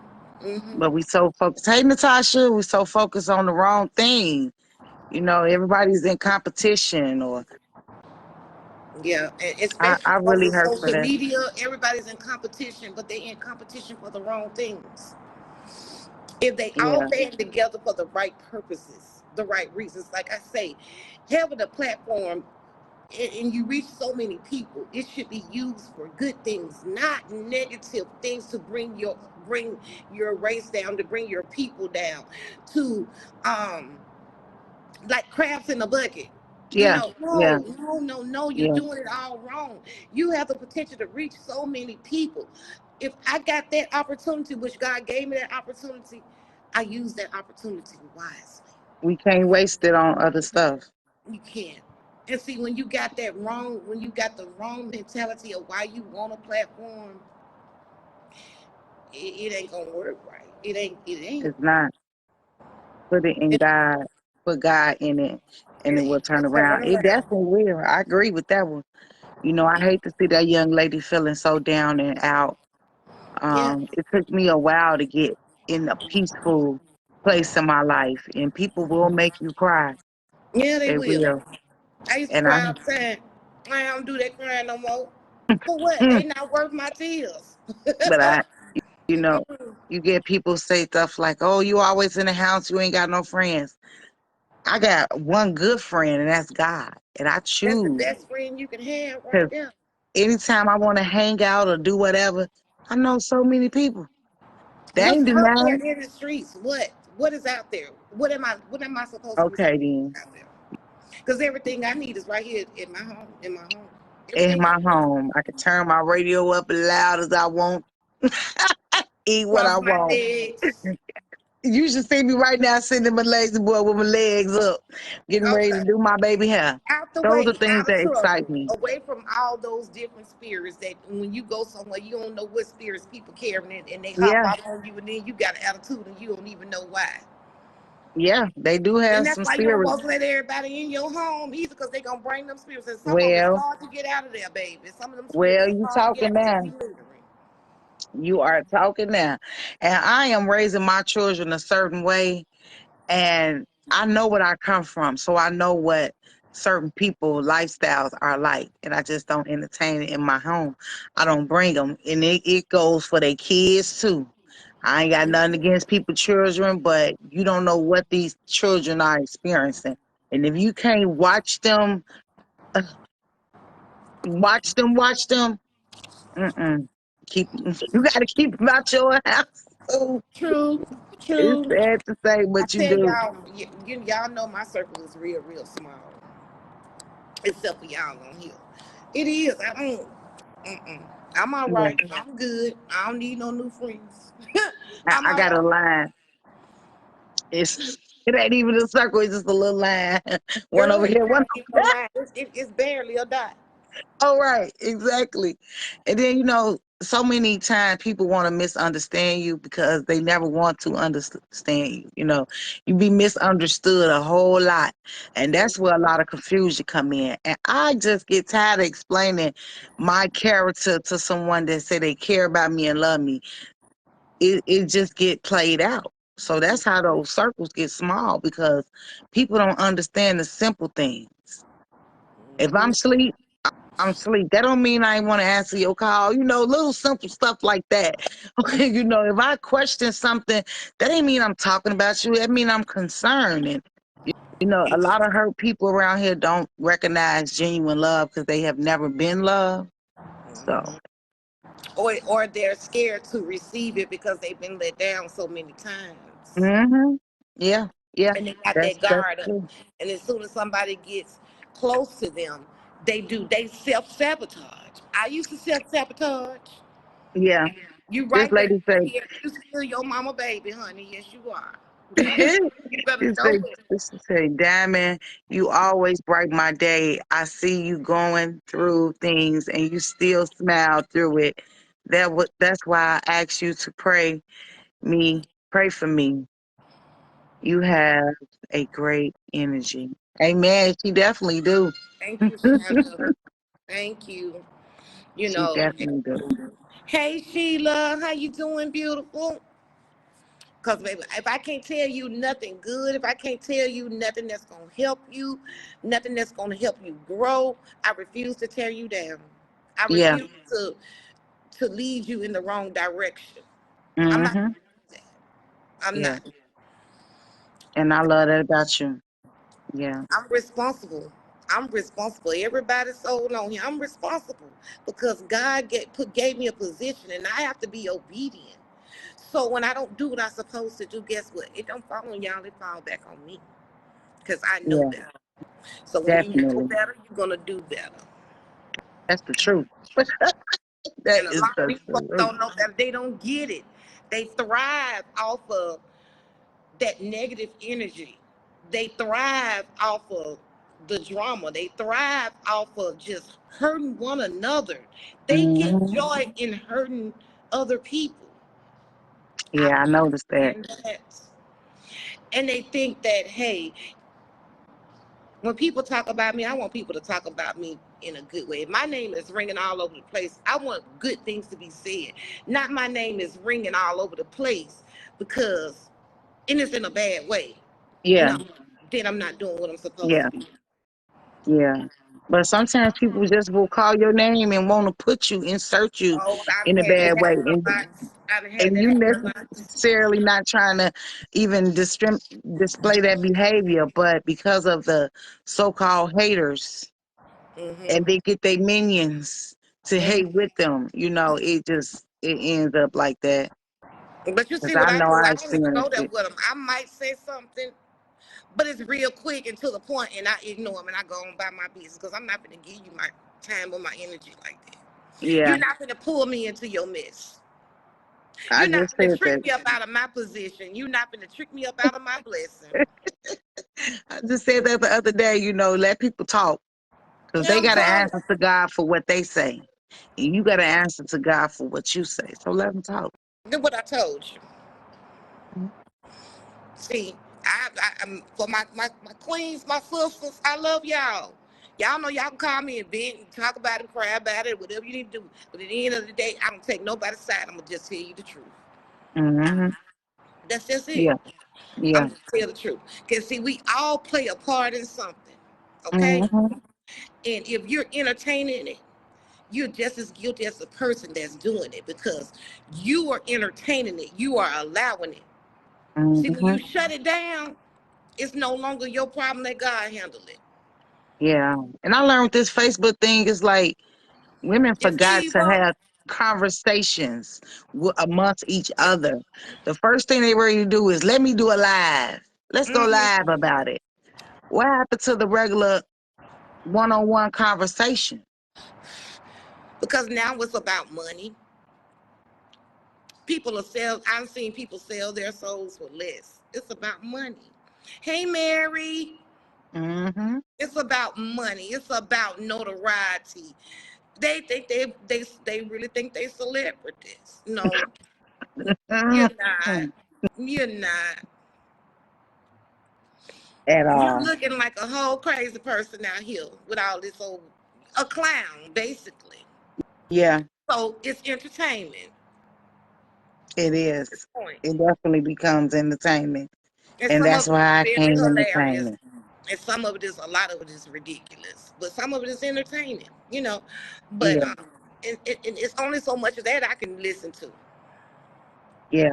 Mm-hmm. But we so focused. Hey, Natasha, we so focused on the wrong thing. You know, everybody's in competition, or Yeah, and I especially really over hurt for social that. media, everybody's in competition, but they in competition for the wrong things. If they all Yeah, band together for the right purposes, the right reasons, like I say, having a platform and you reach so many people, it should be used for good things, not negative things to bring your race down, to bring your people down, to um like crabs in a bucket. You yeah, know, yeah, no, you're yeah. doing it all wrong. You have the potential to reach so many people. If I got that opportunity, which God gave me that opportunity, I use that opportunity wisely. We can't waste it on other stuff. You can't. And see, when you got that wrong, when you got the wrong mentality of why you want a platform, it ain't gonna work right. It ain't. It's not. Put it in It, God. Put God in it, and it will turn will turn around. It around. definitely will. I agree with that one. You know, I hate to see that young lady feeling so down and out. Yeah, It took me a while to get in a peaceful place in my life, and people will make you cry. yeah, they They will. will. I used to And cry all the time. I don't do that crying no more. For what? I, They not worth my tears. but you know, Mm-mm. you get people say stuff like, "Oh, you always in the house. You ain't got no friends." I got one good friend, and that's God, and I That's the choose best friend you can have right because there. anytime I want to hang out or do whatever, I know so many people. They What's ain't out there denying. in the streets? What is out there? What am I supposed to be Okay, saying then. out there? Because everything I need is right here in my home. In my home. In Everything I my need. home, I can turn my radio up as loud as I want, eat what Cross I my want. legs. You should see me right now sitting in my lazy boy with my legs up, getting ready to Okay. do my baby hair. Out the Those are way, things out of that excite trouble, me. away from all those different spirits that when you go somewhere, you don't know what spirits people carrying and they hop Yeah, out on you and then you got an attitude and you don't even know why. yeah, they do And have that's some why you don't spirits. supposed to let everybody in your home either, because they gonna bring them spirits. And some of them is Well, hard to get out of there, baby. Some of them spirits well, is you hard to get talking out. They now. be lingering. You are talking now. And I am raising my children a certain way, and I know what I come from, so I know what certain people lifestyles are like, and I just don't entertain it in my home. I don't bring them, and it goes for their kids too. I ain't got nothing against people children, but you don't know what these children are experiencing, and if you can't uh, watch them, mm-mm. Keep you got to keep them out your house. So True, it's true. sad to say, I but you tell do. y'all, y'all know my circle is real, real small. Except for y'all on here. It is. I don't. Mm-mm. I'm all Yeah, right. I'm good. I don't need no new friends. I'm I all got a right. line. It ain't even a circle. It's just a little line. One Girl, over it's here, one. not even a line. It's barely a dot. Oh, right, exactly. And then so many times people want to misunderstand you because they never want to understand you. You be misunderstood a whole lot, and that's where a lot of confusion come in. And I just get tired of explaining my character to someone that say they care about me and love me. It just get played out. So that's how those circles get small, because people don't understand the simple things. If I'm asleep, I'm asleep. That don't mean I ain't want to answer your call. Little simple stuff like that. Okay, if I question something, that ain't mean I'm talking about you. That mean I'm concerned. And a lot of hurt people around here don't recognize genuine love because they have never been loved. So, Or they're scared to receive it because they've been let down so many times. yeah, And they got that's that guard up. true. And as soon as somebody gets close to them, they self-sabotage. I used to self-sabotage. Yeah, You this right back lady said. here. You still your mama baby, honey. Yes, you are. You better She know it. say, Diamond, you always bright my day. I see you going through things and you still smile through it. That's why I asked you to pray for me. You have a great energy. Amen. She definitely do. Thank you, Shonda. Thank you. You She know. definitely do. Hey, Sheila. How you doing, beautiful? Because, baby, if I can't tell you nothing good, if I can't tell you nothing that's going to help you, nothing that's going to help you grow, I refuse to tear you down. I Yeah. refuse to lead you in the wrong direction. I'm not Mm-hmm. gonna do that. I'm Yeah. not. And I love that about you. Yeah. I'm responsible. I'm responsible. Everybody's sold on here. I'm responsible because God gave me a position and I have to be obedient. So when I don't do what I'm supposed to do, guess what? It don't fall on y'all. It fall back on me because I know Yeah. better. So when you know Definitely. better, you're gonna do better. That's the truth. That And a is lot of the these folks truth. don't know that. They don't get it. They thrive off of that negative energy. They thrive off of the drama. They thrive off of just hurting one another. They get Mm-hmm. joy in hurting other people. I Yeah, I don't noticed that. understand that. And they think that, hey, when people talk about me, I want people to talk about me in a good way. If my name is ringing all over the place, I want good things to be said. Not my name is ringing all over the place because, and it's in a bad way. Yeah. No, then I'm not doing what I'm supposed Yeah. to be. Yeah. But sometimes people just will call your name and want to insert you Oh, in a I've had bad that way. happen a lot. I've had And that you happen a lot. necessarily not trying to even display that behavior, but because of the so-called haters, and Mm-hmm. they get their minions to hate with them, it ends up like that. But you Because see what I I know do? I I don't even go experienced there it. with them. I might say something, but it's real quick and to the point, and I ignore them and I go on by my business because I'm not going to give you my time or my energy like that. Yeah, You're not going to pull me into your mess. I You're not just going to said trick that. me up out of my position. You're not going to trick me up out of my blessing. I just said that the other day. Let people talk, because Yeah, they I'm got to tired. answer to God for what they say, and you got to answer to God for what you say. So let them talk. Did what I told you. See, I'm for my queens, my sisters. I love y'all. Y'all know y'all can call me and vent and talk about it, cry about it, whatever you need to do. But at the end of the day, I don't take nobody's side. I'm gonna just tell you the truth. Mm-hmm. That's just it. Yeah, I'm yeah. gonna tell the truth. Cause see, we all play a part in something. Okay? Mm-hmm. And if you're entertaining it, you're just as guilty as the person that's doing it because you are entertaining it. You are allowing it. See, when Mm-hmm. you shut it down, it's no longer your problem. Let God handle it. Yeah. And I learned this Facebook thing is like women It's forgot to evil. have conversations amongst each other. The first thing they ready to do is let me do a live. Let's go Hmm. live about it. What happened to the regular one-on-one conversation? Because now it's about money. People are sell. I've seen people sell their souls for less. It's about money. Hey, Mary. Mm-hmm. It's about money. It's about notoriety. They think they really think they celebrities. No, you're not. Mm-hmm. You're not. At You're all. looking like a whole crazy person out here with all this old a clown, basically. Yeah. So it's entertainment. It is. That's the point. It definitely becomes entertainment. And And some that's of it is why I very came hilarious, entertainment. and some of it is, a lot of it is ridiculous, but some of it is entertaining, you know. But Yeah, and it's only so much of that I can listen to, yeah.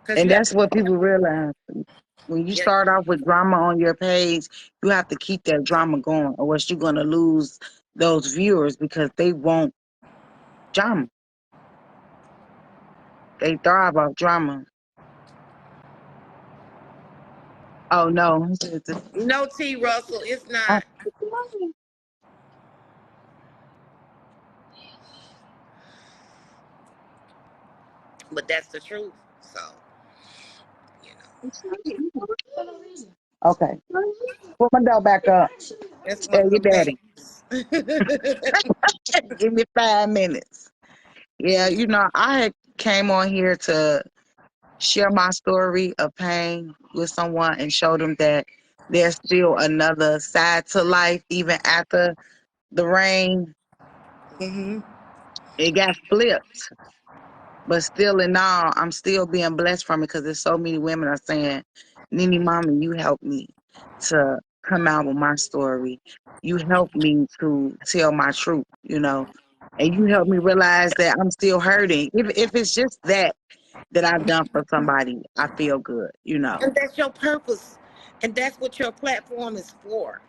because And you have that's to. what people realize. When you Yeah, start off with drama on your page, you have to keep that drama going, or else you're gonna lose those viewers because they want drama. They thrive off drama. Oh no. no, T. Russell, it's Oh, not. But that's the truth. So, you know, okay. Put my dog back up. that's one Tell of your them daddy. days. Give me 5 minutes. Yeah, I had came on here to share my story of pain with someone and show them that there's still another side to life even after the rain. Hmm. It got flipped, but still in all, I'm still being blessed from it because there's so many women are saying, Nini Mama, you helped me to come out with my story. You helped me to tell my truth. And you helped me realize that I'm still hurting. If it's just that I've done for somebody, I feel good. And that's your purpose. And that's what your platform is for.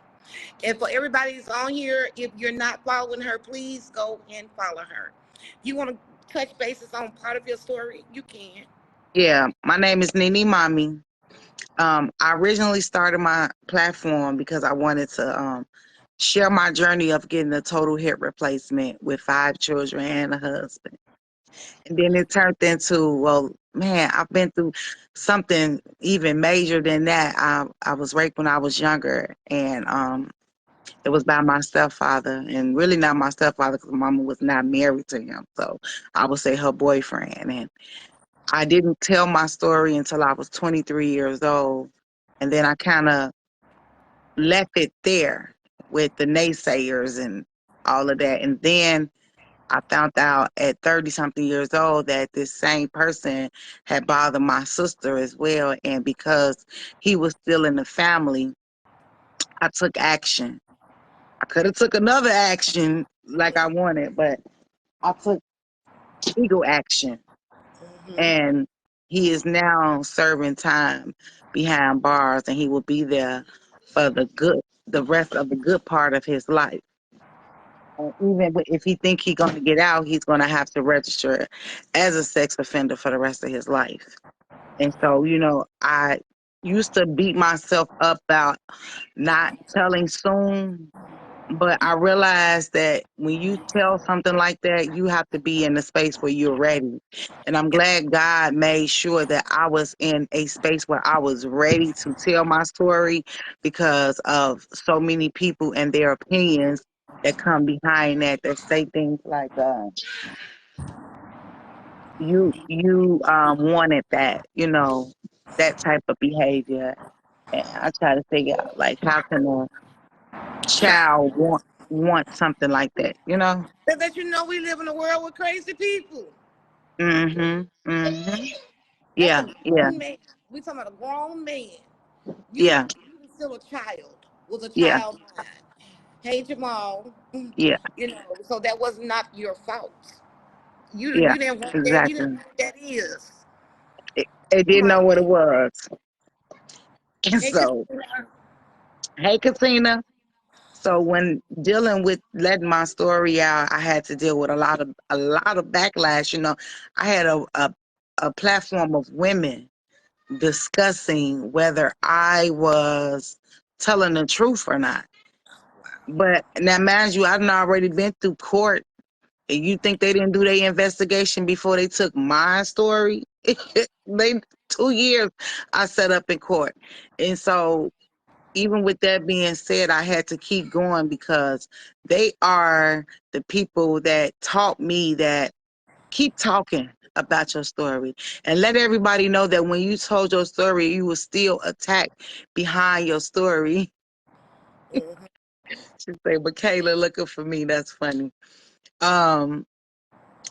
And for everybody that's on here, if you're not following her, please go and follow her. You want to touch bases on part of your story? You can. Yeah, my name is Nini Mommy. I originally started my platform because I wanted to share my journey of getting a total hip replacement with 5 children and a husband. And then it turned into, well, man, I've been through something even major than that. I was raped when I was younger, and it was by my stepfather, and really not my stepfather because mama was not married to him. So I would say her boyfriend. And I didn't tell my story until I was 23 years old. And then I kind of left it there with the naysayers and all of that. And then I found out at 30 something years old that this same person had bothered my sister as well. And because he was still in the family, I took action. I could have took another action like I wanted, but I took legal action. Hmm. And he is now serving time behind bars, and he will be there for the rest of the good part of his life. And even if he think he's gonna get out, he's gonna have to register as a sex offender for the rest of his life. And so, I used to beat myself up about not telling soon, but I realized that when you tell something like that, you have to be in a space where you're ready. And I'm glad God made sure that I was in a space where I was ready to tell my story because of so many people and their opinions that come behind that say things like, you wanted that type of behavior. And I try to figure out, like, how can a child want something like that? That you know we live in a world with crazy people. Mhm. Mhm. That's a Yeah. Yeah. grown man. We talking about a grown man. Yeah. You were still a child with a Yeah. child mind. Hey Jamal, Yeah. so that was not your fault. Yeah. You didn't want that. You didn't know Exactly. what that is. They Come didn't on. know what it was. And Hey, so, Katrina. hey, Katina. So when dealing with letting my story out, I had to deal with a lot of backlash. I had a platform of women discussing whether I was telling the truth or not. But now, mind you, I've already been through court. And you think they didn't do their investigation before they took my story? They 2 years I set up in court. And so even with that being said, I had to keep going because they are the people that taught me that keep talking about your story and let everybody know that when you told your story, you were still attacked behind your story. Mhm. She say, but Kayla looking for me. That's funny. Um,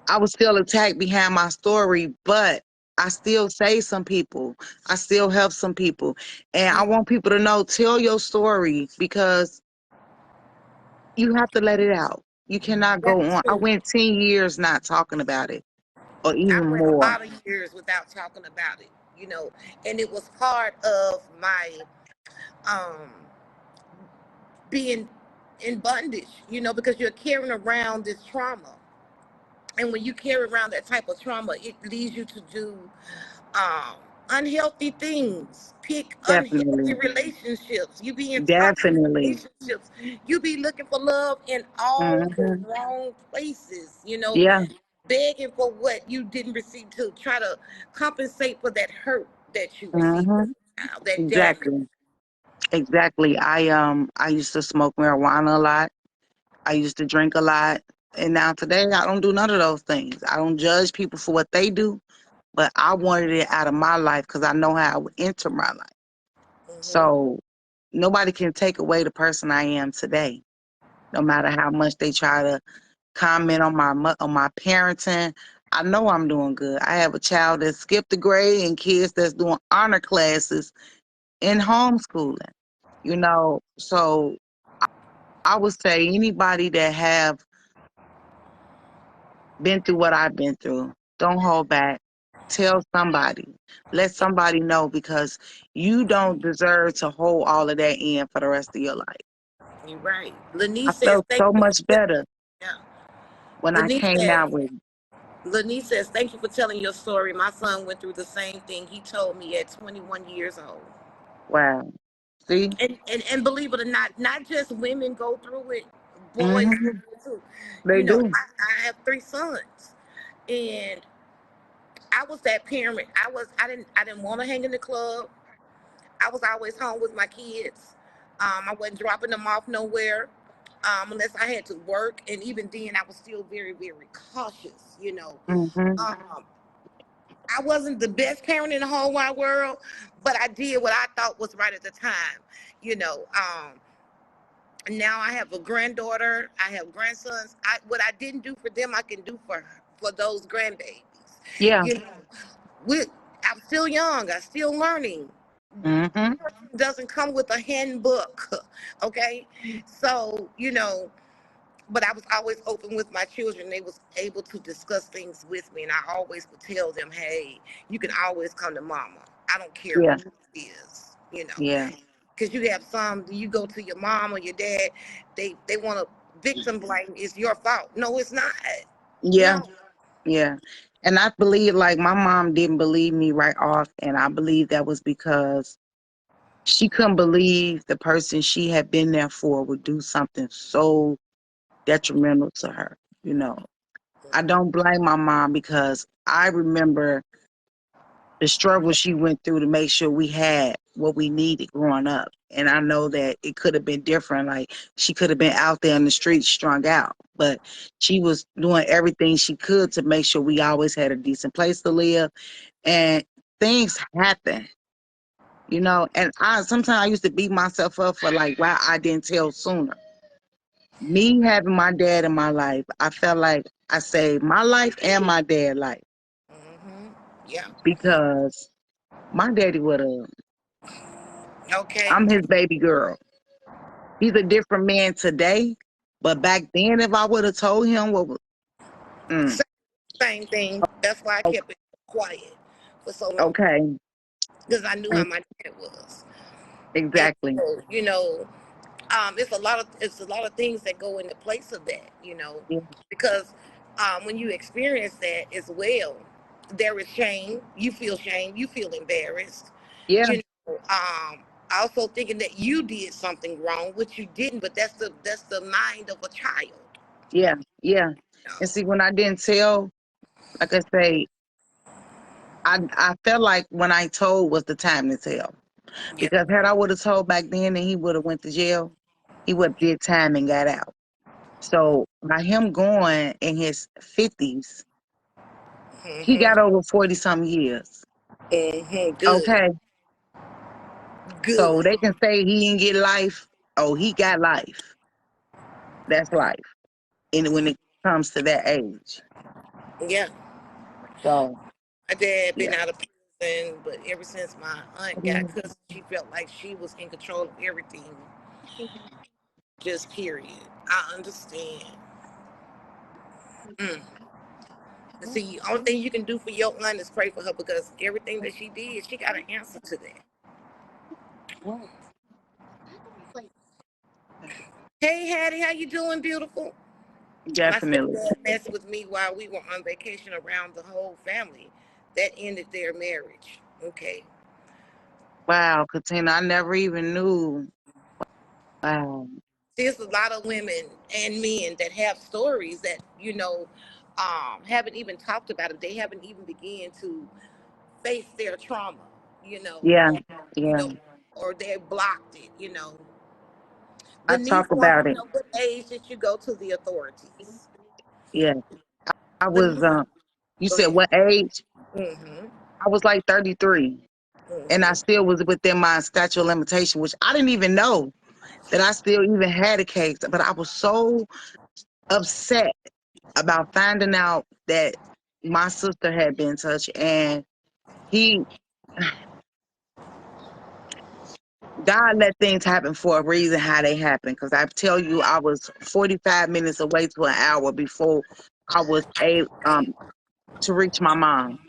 I was still attacked behind my story, but I still save some people. I still help some people. And I want people to know, tell your story, because you have to let it out. You cannot go That's on. I true. went 10 years not talking about it, or I even went a more. lot of years without talking about it, you know, and it was part of my um being in bondage, you know, because you're carrying around this trauma. And when you carry around that type of trauma, it leads you to do um, unhealthy things, pick unhealthy Definitely. relationships. You be in toxic Definitely. relationships. You be looking for love in all the Hmm. wrong places, you know, Yeah. begging for what you didn't receive to try to compensate for that hurt that you received, Hmm. that damage. Exactly. Exactly. I used to smoke marijuana a lot. I used to drink a lot. And now today I don't do none of those things. I don't judge people for what they do, but I wanted it out of my life because I know how it would enter my life. Hmm. So nobody can take away the person I am today, no matter how much they try to comment on my parenting. I know I'm doing good. I have a child that skipped a grade and kids that's doing honor classes in homeschooling. You know, so I would say anybody that have been through what I've been through, don't hold back. Tell somebody. Let somebody know, because you don't deserve to hold all of that in for the rest of your life. You're right. I Lanice says, felt thank so you much for better yeah. when I Lanice came says, out with it. Lanice says, thank you for telling your story. My son went through the same thing. He told me at 21 years old. Wow. See? And believe it or not just women go through it, boys go Hmm. through it too. They You know, do. I have 3 sons, and I was that parent. I didn't want to hang in the club. I was always home with my kids. I wasn't dropping them off nowhere, unless I had to work, and even then, I was still very, very cautious. You know, Hmm. um, I wasn't the best parent in the whole wide world, but I did what I thought was right at the time. You know, now I have a granddaughter. I have grandsons. What I didn't do for them, I can do for those grandbabies. Yeah. You know, we, I'm still young. I'm still learning. Hmm. Doesn't come with a handbook, okay? So you know, but I was always open with my children. They was able to discuss things with me, and I always would tell them, "Hey, you can always come to Mama. I don't care Yeah. who it is, you know." Yeah. Because you have some, you go to your mom or your dad, they want to victim blame. It's your fault. No, it's not. Yeah. No. Yeah. And I believe, like, my mom didn't believe me right off, and I believe that was because she couldn't believe the person she had been there for would do something so detrimental to her. You know, I don't blame my mom, because I remember the struggle she went through to make sure we had what we needed growing up. And I know that it could have been different. Like, she could have been out there in the streets strung out, but she was doing everything she could to make sure we always had a decent place to live. And things happen, you know. And I sometimes I used to beat myself up for, like, why I didn't tell sooner. Me having my dad in my life, I felt like I saved my life and my dad's life, Hmm. Yeah. because my daddy would have. Okay. I'm his baby girl. He's a different man today, but back then, if I would have told him what was, mm, Same thing. That's why I o- kept it quiet for so long, okay, because I knew how mm, my dad was. And exactly, so, you know, it's a lot of things that go into place of that, you know, yeah, because when you experience that as well, there is shame. You feel shame. You feel embarrassed. yeah, You know, also thinking that you did something wrong, which you didn't, but that's the mind of a child. yeah, yeah. You And know? see, when I didn't tell, like I say, I felt like when I told was the time to tell, Yeah. because had I would have told back then and he would have went to jail, he would have did time and got out. So by him going in his 50s, he Hmm. got over 40 some years. Hmm. Good. Okay. So Good. they can say he didn't get life. Oh, he got life. That's life. And when it comes to that age. Yeah. So. My dad been Yeah. out of prison, but ever since my aunt got custody, she felt like she was in control of everything. Just period. I understand. Mm. See, only thing you can do for your aunt is pray for her because everything that she did, she got an answer to that. Hey, Hattie, how you doing, beautiful? My Definitely. stepdad messed with me while we were on vacation around the whole family. That ended their marriage. Okay. Wow, Katina, I never even knew. Wow. There's a lot of women and men that have stories that, haven't even talked about it. They haven't even begun to face their trauma, you know, Yeah. or, you Yeah. know, or they blocked it. I Denise talk wants about to it. know what age did you go to the authorities? Yeah. I was Denise, you go said ahead. what age? Mm-hmm. I was like 33. And I Mm-hmm. still was within my statute of limitation, which I didn't even know that I still even had a case. But I was so upset about finding out that my sister had been touched, and he God let things happen for a reason how they happen. Because I tell you, I was 45 minutes away to an hour before I was able to reach my mom.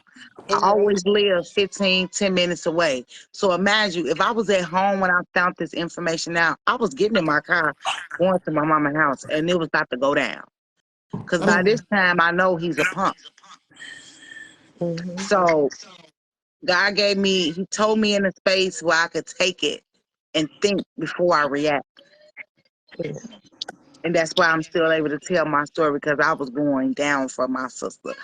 I Mm-hmm. always live 15, 10 minutes away. So imagine if I was at home when I found this information out, I was getting in my car, going to my mama's house, and it was about to go down. Because by this time, I know he's a punk. Mm-hmm. So God gave me, he told me in a space where I could take it and think before I react. And that's why I'm still able to tell my story because I was going down for my sister.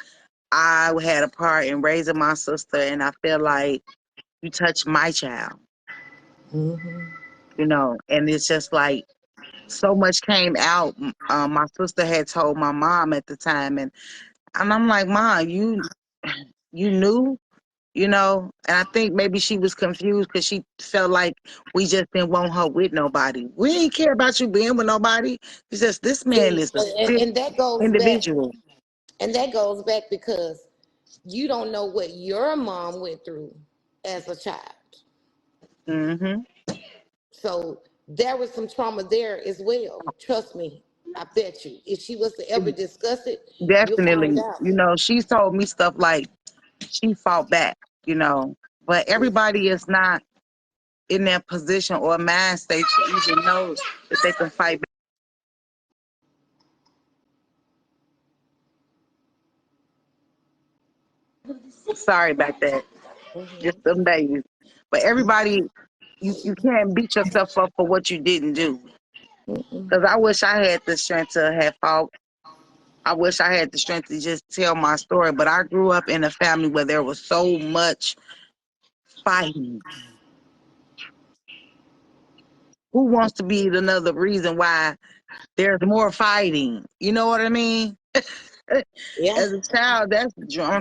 I had a part in raising my sister, and I feel like you touched my child, Mm-hmm. and it's just like so much came out. My sister had told my mom at the time, and I'm like, Mom, you knew, and I think maybe she was confused because she felt like we just didn't want her with nobody. We ain't care about you being with nobody. It's just this man See, is a and, sick and that goes back, individual. and that goes back because you don't know what your mom went through as a child. Hmm. So there was some trauma there as well. Trust me, I bet you. If she was to ever discuss it, you'll find Definitely, out. she told me stuff like she fought back, but everybody is not in that position or mind state to even know that they can fight back. Sorry about that. Just Mm-hmm. some days. But everybody, you can't beat yourself up for what you didn't do. Because I wish I had the strength to have fought. I wish I had the strength to just tell my story. But I grew up in a family where there was so much fighting. Who wants to be another reason why there's more fighting? You know what I mean? Yeah. As a child, that's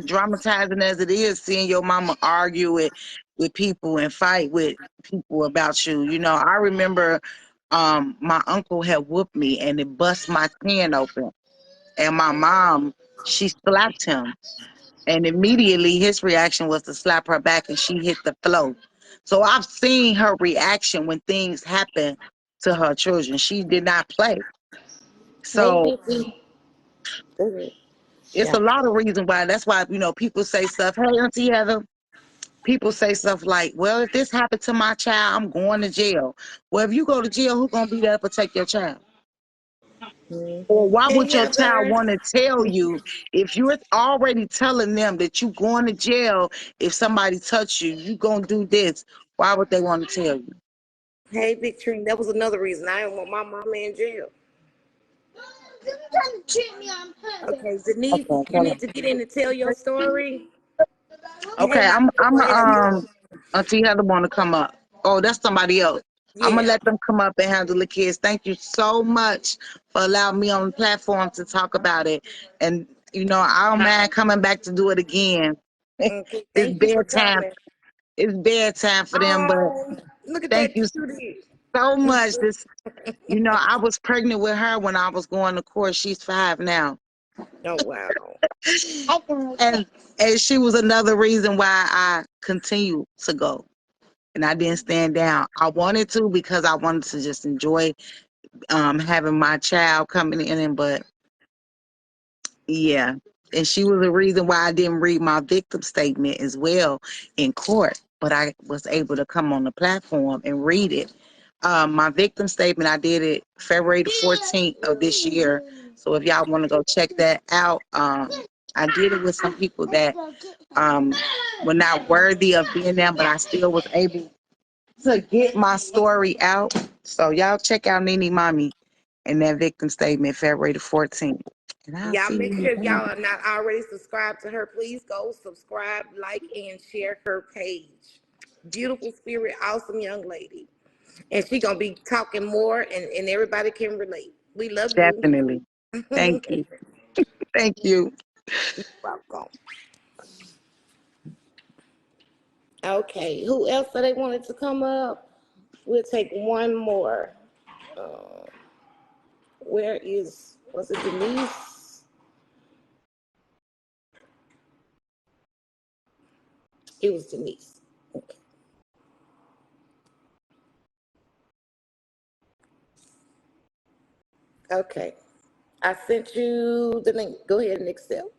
dramatizing as it is, seeing your mama argue with people and fight with people about you. I remember my uncle had whooped me and it bust my chin open. And my mom, she slapped him. And immediately his reaction was to slap her back and she hit the floor. So I've seen her reaction when things happen to her children. She did not play. Hey, So Vicky. Go ahead. it's Yeah. a lot of reasons why. That's why, people say stuff. Hey, Auntie Heather, people say stuff like, well, if this happened to my child, I'm going to jail. Well, if you go to jail, who's going to be there to protect your child? Or why Hey, would your child Heather. want to tell you if you're already telling them that you're going to jail if somebody touch you, you going to do this? Why would they want to tell you? Hey, Victorine. That was another reason I didn't want my mama in jail. Okay, Denise, Okay, you tell need them. to get in and tell your story. Hey, Okay, my I'm beautiful Heather. Auntie Heather want to come up. Oh, that's somebody else. I'm gonna Yeah. let them come up and handle the kids. Thank you so much for allowing me on the platform to talk about it. And I don't mind coming back to do it again. Okay, It's thank you for bedtime. coming. It's bedtime for them, but Oh, look at thank that you cutie. so much. I was pregnant with her when I was going to court. She's 5 now. Oh, wow. And she was another reason why I continued to go. And I didn't stand down. I wanted to because I wanted to just enjoy having my child coming in, but yeah. And she was the reason why I didn't read my victim statement as well in court, but I was able to come on the platform and read it. My victim statement, I did it February the 14th of this year. So if y'all want to go check that out, I did it with some people that were not worthy of being there, but I still was able to get my story out. So y'all check out Nene Mommy and that victim statement February the 14th. And I'll Y'all see make you sure in y'all are not already subscribed to her. Please go subscribe, like, and share her page. Beautiful spirit, awesome young lady. And she gonna be talking more and everybody can relate. We love you. Definitely. Thank you. Thank you. Welcome. Okay, who else said they wanted to come up? We'll take one more. Was it Denise? It was Denise. Okay. Okay. I sent you the link. Go ahead and accept.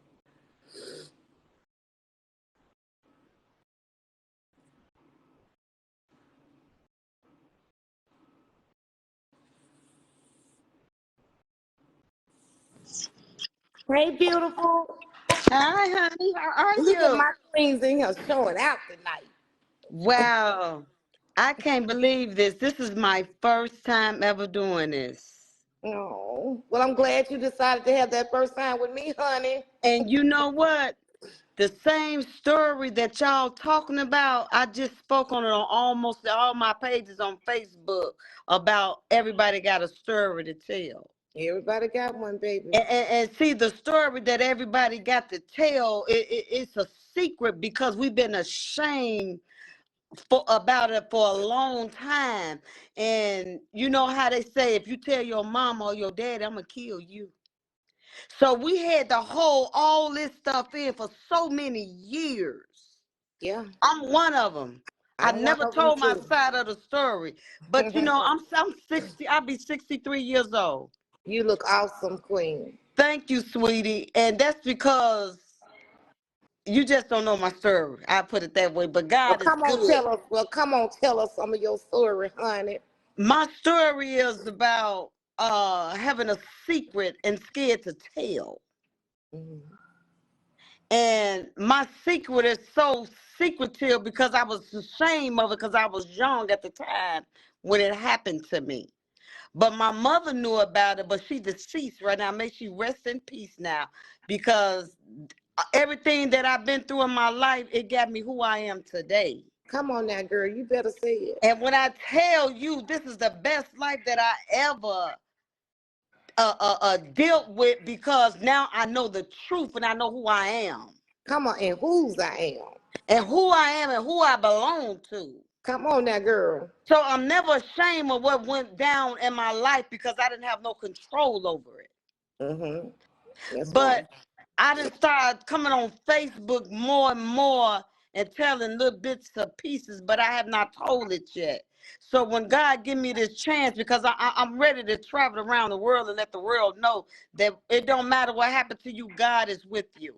Hey, beautiful. Hi, honey. How are Look at you? my queens in here showing out tonight. Wow. I can't believe this. This is my first time ever doing this. Oh, well, I'm glad you decided to have that first time with me, honey. And you know what? The same story that y'all talking about, I just spoke on it on almost all my pages on Facebook about everybody got a story to tell. Everybody got one, baby. And see, the story that everybody got to tell, it's a secret because we've been ashamed about it for a long time. And you know how they say, if you tell your mama or your dad, I'm gonna kill you. So we had to hold all this stuff in for so many years. Yeah, I'm one of them. I I'm one never of them told my too. side of the story, but you know, I'm 60. I'll be 63 years old. You look awesome, queen. Thank you, sweetie, and that's because you just don't know my story. I put it that way, but Well, God is come on, good. tell us. Well, come on, tell us some of your story, honey. My story is about having a secret and scared to tell. Mhm. And my secret is so secretive because I was ashamed of it because I was young at the time when it happened to me. But my mother knew about it, but she deceased right now. May she rest in peace now because everything that I've been through in my life, it got me who I am today. Come on now, girl. You better say it. And when I tell you this is the best life that I ever dealt with because now I know the truth and I know who I am. Come on, and whose I am. And who I am and who I belong to. Come on now, girl. So I'm never ashamed of what went down in my life because I didn't have no control over it. Mm-hmm. That's right. But I didn't start coming on Facebook more and more and telling little bits of pieces, but I have not told it yet. So when God give me this chance, because I'm ready to travel around the world and let the world know that it don't matter what happened to you, God is with you.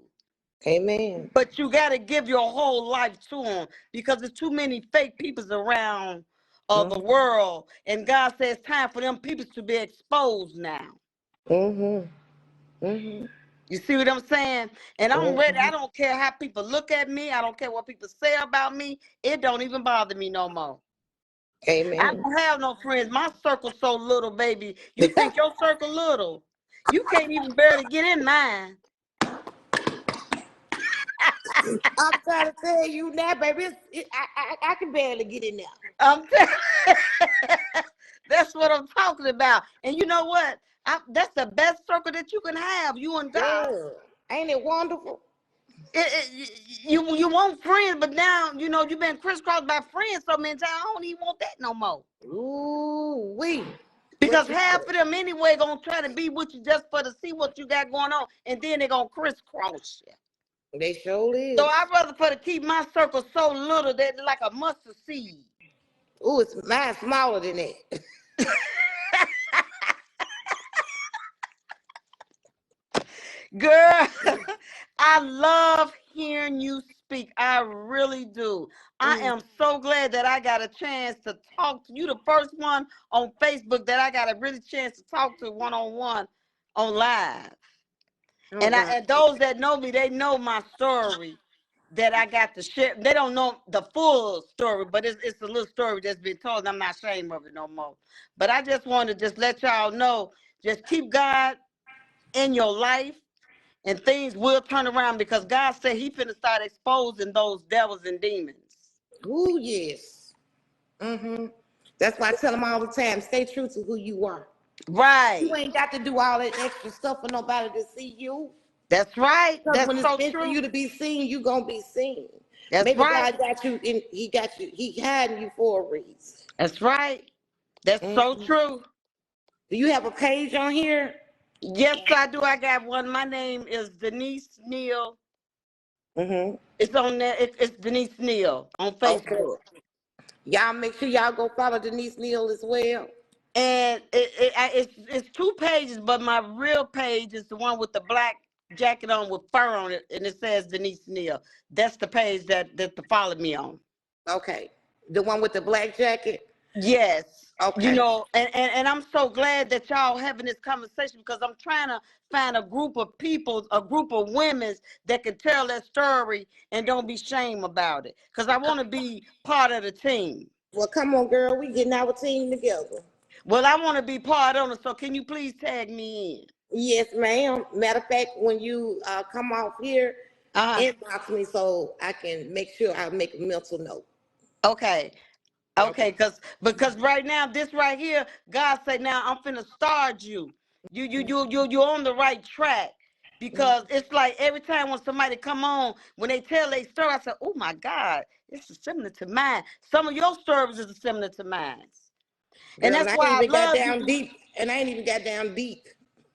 Amen. But you got to give your whole life to him because there's too many fake peoples around the Mm-hmm. world. And God says it's time for them people to be exposed now. Mm-hmm. Mm-hmm. You see what I'm saying? And I'm ready. Mm-hmm. I don't care how people look at me. I don't care what people say about me. It don't even bother me no more. I Amen. don't have no friends. My circle's so little, baby. You think your circle little? You can't even barely get in mine. I'm trying to tell you now, baby. I can barely get in there. I'm That's what I'm talking about. And you know what? That's the best circle that you can have, you and God. Girl, ain't it wonderful? You want friends, but now you know you've been crisscrossed by friends so many times. I don't even want that no more. Ooh, wee. Because you half say? of them anyway gonna try to be with you just for to see what you got going on, and then they gonna crisscross you. They sure So is. I'd rather for to keep my circle so little that like a mustard seed. Ooh, it's mine smaller than that. Girl, I love hearing you speak. I really do. I Mm. am so glad that I got a chance to talk to you. The first one on Facebook that I got a really chance to talk to one-on-one on live. Oh God. And those that know me, they know my story that I got to share. They don't know the full story, but it's a little story that's been told. And I'm not ashamed of it no more. But I just want to just let y'all know, just keep God in your life and things will turn around because God said he finna start exposing those devils and demons. Ooh, yes. Mm-hmm. That's why I tell them all the time, stay true to who you are. You Right. ain't got to do all that extra stuff for nobody to see you. That's right. Because That's when it's so meant for true. you to be seen, you gonna be seen. That's Maybe right. God got you in, he hiding you for a reason. That's right. That's so Mhm. true. Do you have a page on here? Yes, I do. I got one. My name is Denise Neal. Mm-hmm. It's on there. It's Denise Neal on Okay. Facebook. Y'all make sure y'all go follow Denise Neal as well. And it's two pages, but my real page is the one with the black jacket on with fur on it, and it says Denise Neal. That's the page that to follow me on. Okay. The one with the black jacket? Yes, Okay. and I'm so glad that y'all having this conversation because I'm trying to find a group of people, a group of women that can tell their story and don't be shame about it. Because I want to be part of the team. Well, come on, girl. We getting our team together. Well, I want to be part of it. So can you please tag me in? Yes, ma'am. Matter of fact, when you come off here, Uh-huh. inbox me so I can make sure I make a mental note. Okay. Okay. Okay, because right now, this right here, God said, now I'm finna start you. You're on the right track. Because it's like every time when somebody come on, when they tell their story, I say, oh my God, this is similar to mine. Some of your stories is similar to mine. And Girl, and that's I ain't why I even got love you, down deep. And I ain't even got down deep.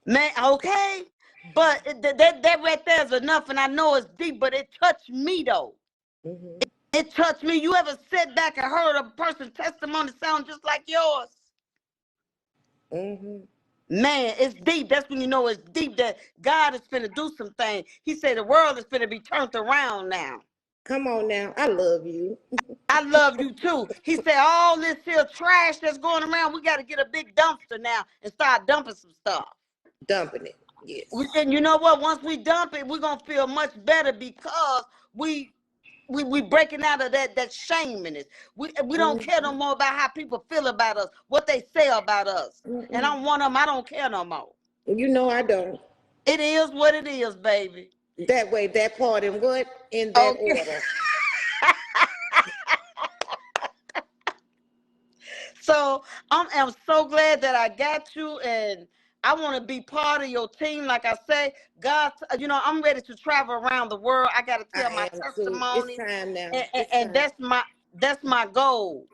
man. Okay. But that right there is enough. And I know it's deep, but it touched me though. Mm-hmm. It touched me. You ever sit back and heard a person's testimony sound just like yours? Mm-hmm. Man, it's deep. That's when you know it's deep that God is finna do some things. He said the world is finna be turned around now. Come on now. I love you. I love you too. He said all this here trash that's going around, we got to get a big dumpster now and start dumping some stuff. Dumping it. Yes. And you know what? Once we dump it, we're gonna feel much better because we breaking out of that shaminess. We don't care no Mm-hmm. more about how people feel about us, what they say about us. And Mm-mm. I'm one of them. I don't care no more. You know I don't. It is what it is, baby. That way, that part in what? In that Okay. order. So I'm so glad that I got you, and I want to be part of your team. Like I say, God, I'm ready to travel around the world. I got to tell my I am too. It's testimony, time now. and, It's and time. that's my goal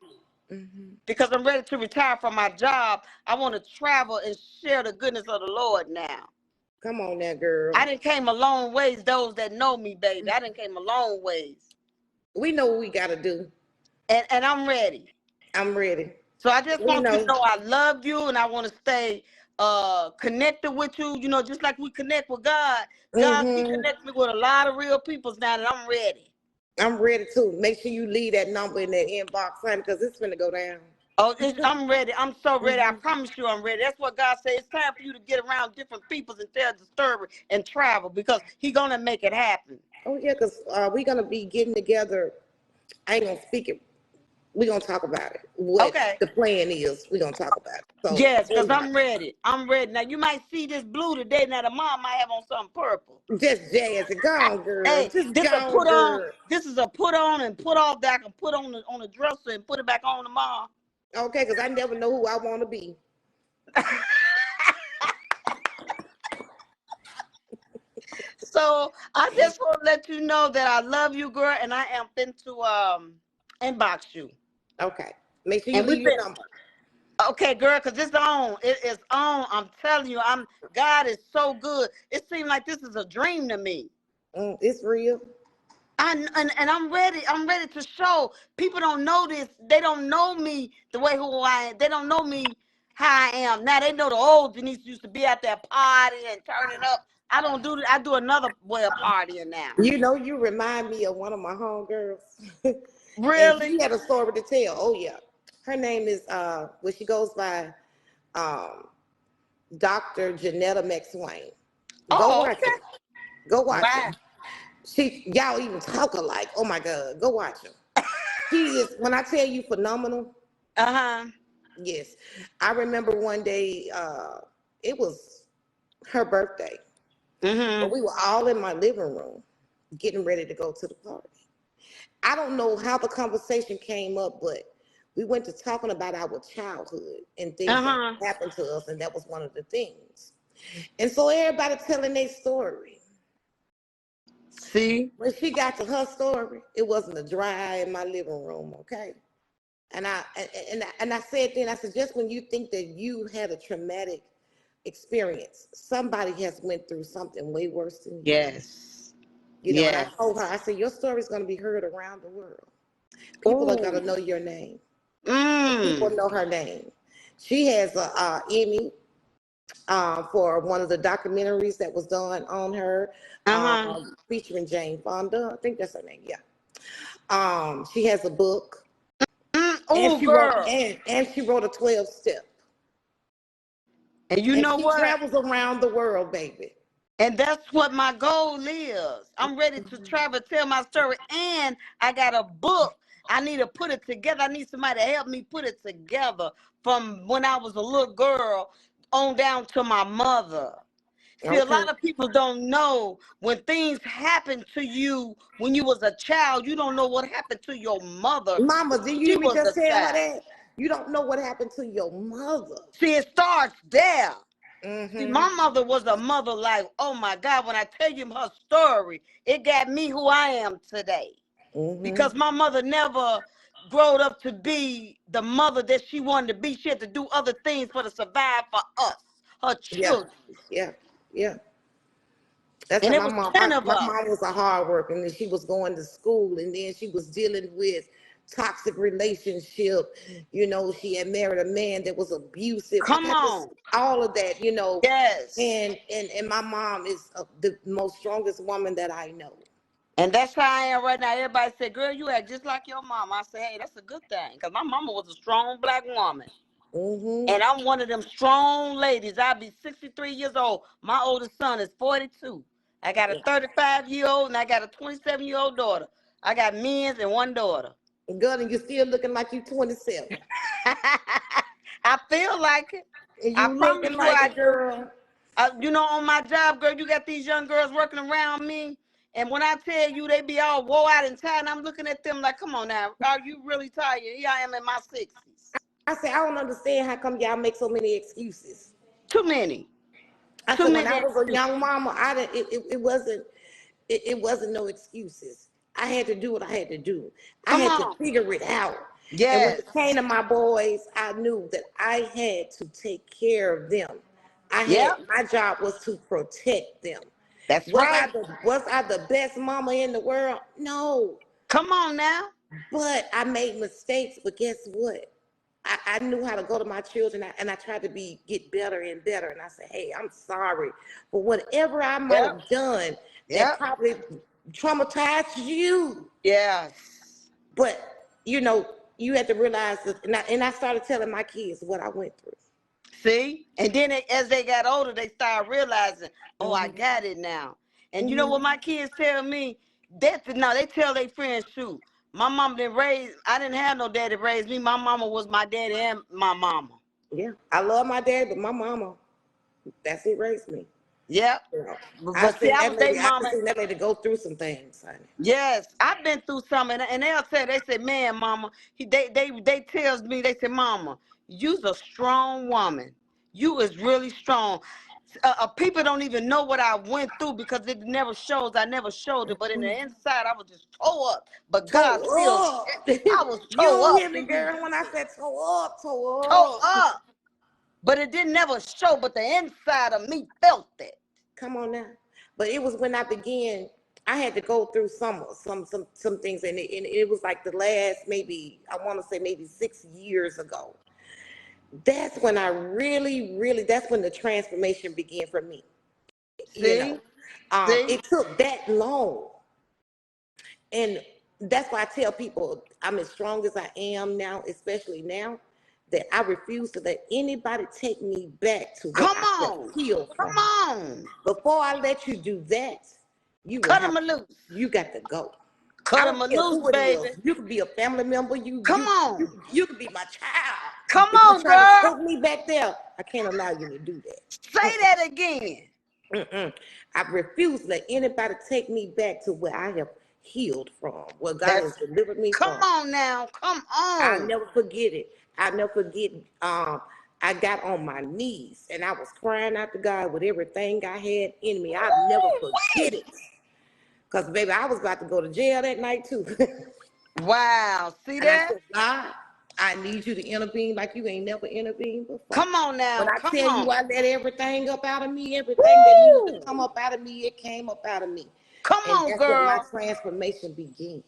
Mm-hmm. because I'm ready to retire from my job. I want to travel and share the goodness of the Lord now. Come on now, girl. I didn't came a long ways. Those that know me, baby, I didn't came a long ways, We know what we got to do. and I'm ready. I'm ready. So I just We want you to know. know I love you and I want to stay connected with you, just like we connect with God. God keep Mm-hmm. connecting me with a lot of real people now and I'm ready. I'm ready too. Make sure you leave that number in that inbox, honey, because it's gonna go down. Oh, I'm ready. I'm so ready. I Mm-hmm. promise you I'm ready. That's what God said. It's time for you to get around different peoples and tell the story and travel because He gonna make it happen. Oh yeah, because we're gonna be getting together. I ain't gonna speak it. We're gonna talk about it. What Okay. the plan is, we're gonna talk about it. So Yes, because anyhow, I'm ready. I'm ready. Now you might see this blue today. Now the mom might have on something purple. just jazz it. Go on, girl. Hey, Just this go a on, put on. girl. This is a put on and put off that I can put on the dresser and put it back on tomorrow. Okay, because I never know who I want to be. So I just want to let you know that I love you, girl, and I am fin to inbox you. Okay. Make sure you And we leave your been number. Okay, girl, because it's on. It is on. I'm telling you, God is so good. It seems like this is a dream to me. It's real. And I'm ready. I'm ready to show. People don't know this. They don't know me the way who I am. They don't know me how I am. Now they know the old Denise used to be out there partying and turning up. I don't do that. I do another way of partying now. You know, you remind me of one of my homegirls. And she Really? had a story to tell. Oh yeah. Her name is well, she goes by um Dr. Janetta McSwain. Go Oh, watch her. okay. Go watch her. Wow. Y'all even talk alike. Oh my God. Go watch her. She is, when I tell you phenomenal, Uh-huh. yes. I remember one day, it was her birthday. But Mm-hmm. we were all in my living room getting ready to go to the party. I don't know how the conversation came up, but we went to talking about our childhood and things that Uh-huh. happened to us, and that was one of the things. And so everybody telling their story. See? When she got to her story, it wasn't a dry in my living room, okay? And I said then, I said, just when you think that you had a traumatic experience, somebody has went through something way worse than you. Yes. You know, and I Yes. told her, I said, your story is going to be heard around the world. People are going Ooh. to know your name. People Mm. know her name. She has a Emmy for one of the documentaries that was done on her, Uh-huh. featuring Jane Fonda. I think that's her name. Yeah. She has a book, and Oh, she wrote girl. and she wrote a 12-step, And you and know she what? travels around the world, baby. And that's what my goal is. I'm ready to travel, tell my story, and I got a book. I need to put it together. I need somebody to help me put it together from when I was a little girl on down to my mother. See, a Okay, lot of people don't know when things happen to you when you was a child. You don't know what happened to your mother Mama, when did you she hear me was just a tell her child. that? You don't know what happened to your mother. See, it starts there. See, Mm-hmm. my mother was a mother like, oh my God, when I tell you her story, it got me who I am today. Mm-hmm. Because my mother never growed up to be the mother that she wanted to be. She had to do other things for to survive for us, her Yeah, children. yeah, yeah. That's And how it my was mom. 10 of My us. mom was a hard worker, and then she was going to school, and then she was dealing with toxic relationship. You know, she had married a man that was abusive. I Come got this, on. all of that. You know, Yes. and my mom is the most strongest woman that I know. And that's how I am right now. Everybody say, girl, you act just like your mom. I say, hey, that's a good thing. Because my mama was a strong black woman. Mm-hmm. And I'm one of them strong ladies. I'll be 63 years old. My oldest son is 42. I got a 35-year-old and I got a 27-year-old daughter. I got men's and one daughter. Girl, and you still looking like you 27, I feel like it. and I you promise looking you like I a do. girl. You know, on my job, girl, you got these young girls working around me. And when I tell you they be all wore out and tired, and I'm looking at them like, come on now, are you really tired? Here I am in my 60s. I said, I don't understand how come y'all make so many excuses. Too many. I Too said, when many I was a excuses. young mama, I didn't. It wasn't no excuses. I had to do what I had to do. I Come had to on. figure it out. And when Yes. it came to my boys, I knew that I had to take care of them. Yep. My job was to protect them. That's right. Was I the best mama in the world? No. Come on now. But I made mistakes. But guess what? I knew how to go to my children, and I tried to get better and better. And I said, hey, I'm sorry for whatever I might Yep. have done that Yep. probably traumatized you. Yes. But you know, you had to realize that, and I started telling my kids what I went through. See? And then as they got older, they started realizing, oh, I Hmm. got it now. And you know what Hmm. my kids tell me? No, they tell their friends, shoot, my mom didn't raise, I didn't have no daddy to raise me. My mama was my daddy and my mama. Yeah, I love my dad, but my mama, that's who raised me. Yep. You know, But see, I was their I've mama. seen that lady go through some things, honey. Yes, I've been through something, and they say, man, mama, they tells me, they say, mama, you's a strong woman. You is really strong. People don't even know what I went through because it never shows. I never showed it, but in the inside, I was just tore up. But God still, Toe up. I was You tore don't up, hear me, baby. girl, when I said toe up, Tore toe up. up. But it didn't never show. But the inside of me felt it. Come on now. But it was when I began, I had to go through some things, and it was like the last, maybe, I want to say maybe 6 years ago. That's when I really, that's when the transformation began for me. You See, know, see. it took that long. And that's why I tell people I'm as strong as I am now, especially now, that I refuse to let anybody take me back to what Come I have on, healed come from. on. Before I let you do that, you will Cut have, them loose. you got to go. I Cut them don't care loose, who it is. baby. You could be a family member. Come on. You could be my child. Come If you on, try to girl. take me back there, I can't allow you to do that. Say that again. I refuse to let anybody take me back to where I have healed from, where God has That's delivered me come from. on now. Come I'll on. never forget it. I'll never forget. I got on my knees and I was crying out to God with everything I had in me. I'll never forget it. Because, baby, I was about to go to jail that night, too. Wow. See And I that? said, God, I need you to intervene like you ain't never intervened before. Come on When now. I Come tell you on. I let everything up out of me, everything that needed to Woo! come up out of me, it came up out of me. Come And on, that's when my girl. transformation began.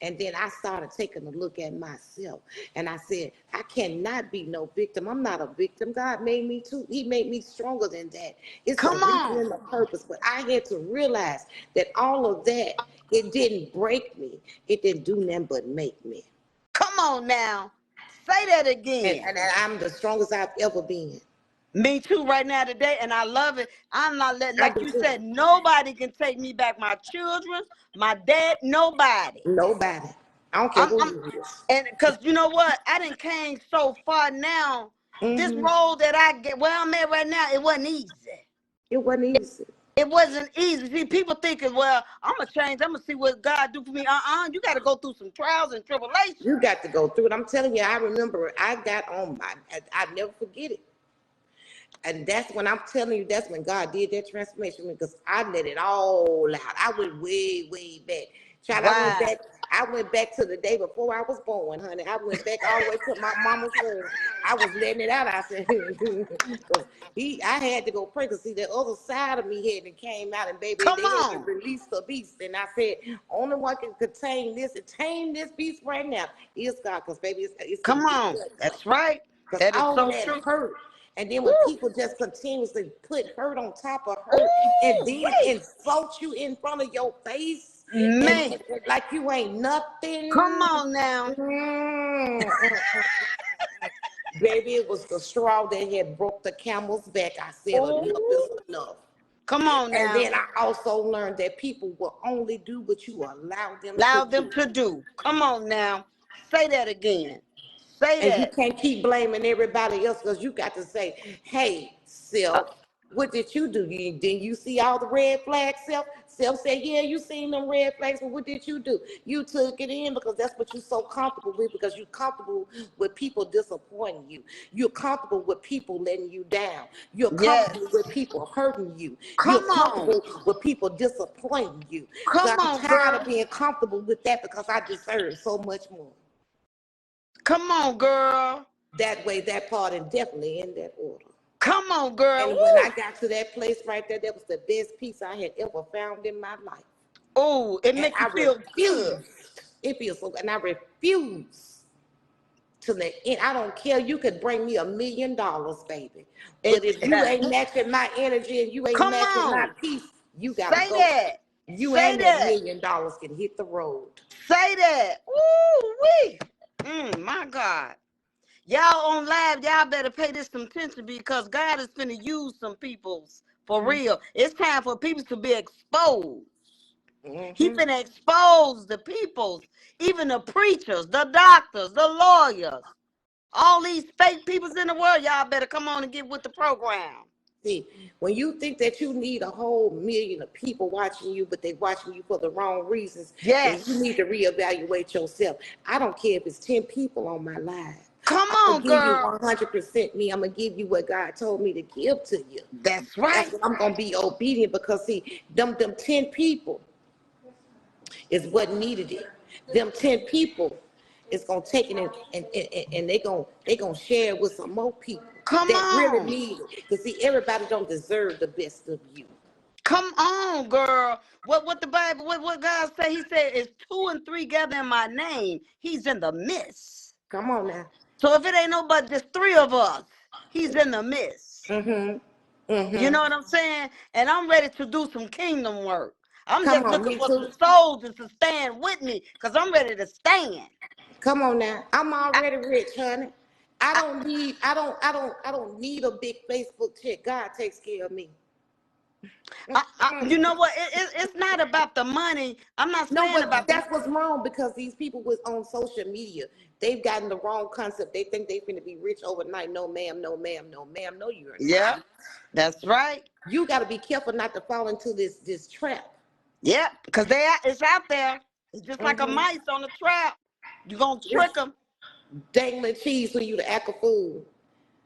And then I started taking a look at myself. And I said, I cannot be no victim. I'm not a victim. God made me too. He made me stronger than that. It's a Come reason on. and a purpose. But I had to realize that all of that, it didn't break me. It didn't do nothing but make me. Come on now. Say that And, again. and I'm the strongest I've ever been. Me too, right now today, and I love it. I'm not letting, I like do you too. said, nobody can take me back. My children, my dad, nobody. Nobody. I don't care who it is. And because you know what, I done came so far now. This Mm-hmm. road that I get where I'm at right now, it wasn't easy. It wasn't easy. It wasn't easy. See, people thinking, well, I'm gonna change. I'm gonna see what God do for me. You got to go through some trials and tribulations. You got to go through it. I'm telling you, I remember I got on I never forget it. And that's when I'm telling you, that's when God did that transformation because I let it all out. I went way back. Child, Wow. I went back to the day before I was born, honey. I went back all the way to my mama's room. I was letting it out. I said, I had to go pray because see, the other side of me had came out, and baby, Come they had to on. release the beast. And I said, only one can contain this and tame this beast right now is God, because baby, it's Come gonna on. get That's right. because That is all so that true. hurt. And then Woo. when people just continuously put hurt on top of hurt and Ooh, then wait. insult you in front of your face Man. and like you ain't nothing. Come on now. Mm. Baby, it was the straw that had broke the camel's back. I said enough is Oh, enough. come on And now. then I also learned that people will only do what you allow them to Allow them do. to do. Come on now. Say that again. Say And you that. can't keep blaming everybody else because you got to say, hey, self, what did you do? Didn't you see all the red flags, self? Self said, yeah, you seen them red flags, but what did you do? You took it in because that's what you're so comfortable with because you're comfortable with people disappointing you. You're comfortable with people letting you down. You're Yes. comfortable with people hurting you. Come You're on. comfortable with people disappointing you. So Come I'm on, tired of girl. being comfortable with that because I deserve so much more. Come on, girl. That way, that part, and definitely in that order. Come on, girl. And when I Woo. got to that place right there, that was the best peace I had ever found in my life. Oh, it And makes you I feel good. refused. It feels so good. And I refuse to let in. I don't care. You could bring me $1 million, baby. But if you ain't matching my energy and you ain't Come matching my on. peace, you gotta Say go. that. You Say and that $1 that. million can hit the road. Say that. Ooh, wee. My God. Y'all on live, y'all better pay this some attention because God is finna use some peoples for real. It's time for people to be exposed. He Mm-hmm. finna expose the peoples, even the preachers, the doctors, the lawyers, all these fake peoples in the world. Y'all better come on and get with the program. See, when you think that you need a whole million of people watching you, but they watching you for the wrong reasons, then you Yes. need to reevaluate yourself. I don't care if it's 10 people on my live. Come I'm on, gonna give you girl. 100% me. I'm gonna give you what God told me to give to you. That's right. That's what I'm gonna be obedient because see, them 10 people is what needed it. Them 10 people is gonna take it and they gonna share it with some more people Come that really on. need it. Because see, everybody don't deserve the best of you. Come on, girl. What the Bible, what God say? He said, "It's 2 and 3 gather in my name. He's in the midst." Come on now. So if it ain't nobody, just 3 of us, he's in the midst. You know what I'm saying? And I'm ready to do some kingdom work. I'm Come just on, looking me for too. some soldiers to stand with me because I'm ready to stand. Come on now. I'm I, already rich, honey. I, I don't need a big Facebook check. God takes care of me. you know what? It's not about the money. I'm not No, saying but about the. that's what's wrong because these people was on social media. They've gotten the wrong concept. They think they're going to be rich overnight. No, ma'am. No, ma'am. No, ma'am. No, you're Yeah, not. that's right. You got to be careful not to fall into this trap. Yeah, because it's out there. It's just like a mice on a trap. You're going to trick them. Dangling cheese for you to act a fool.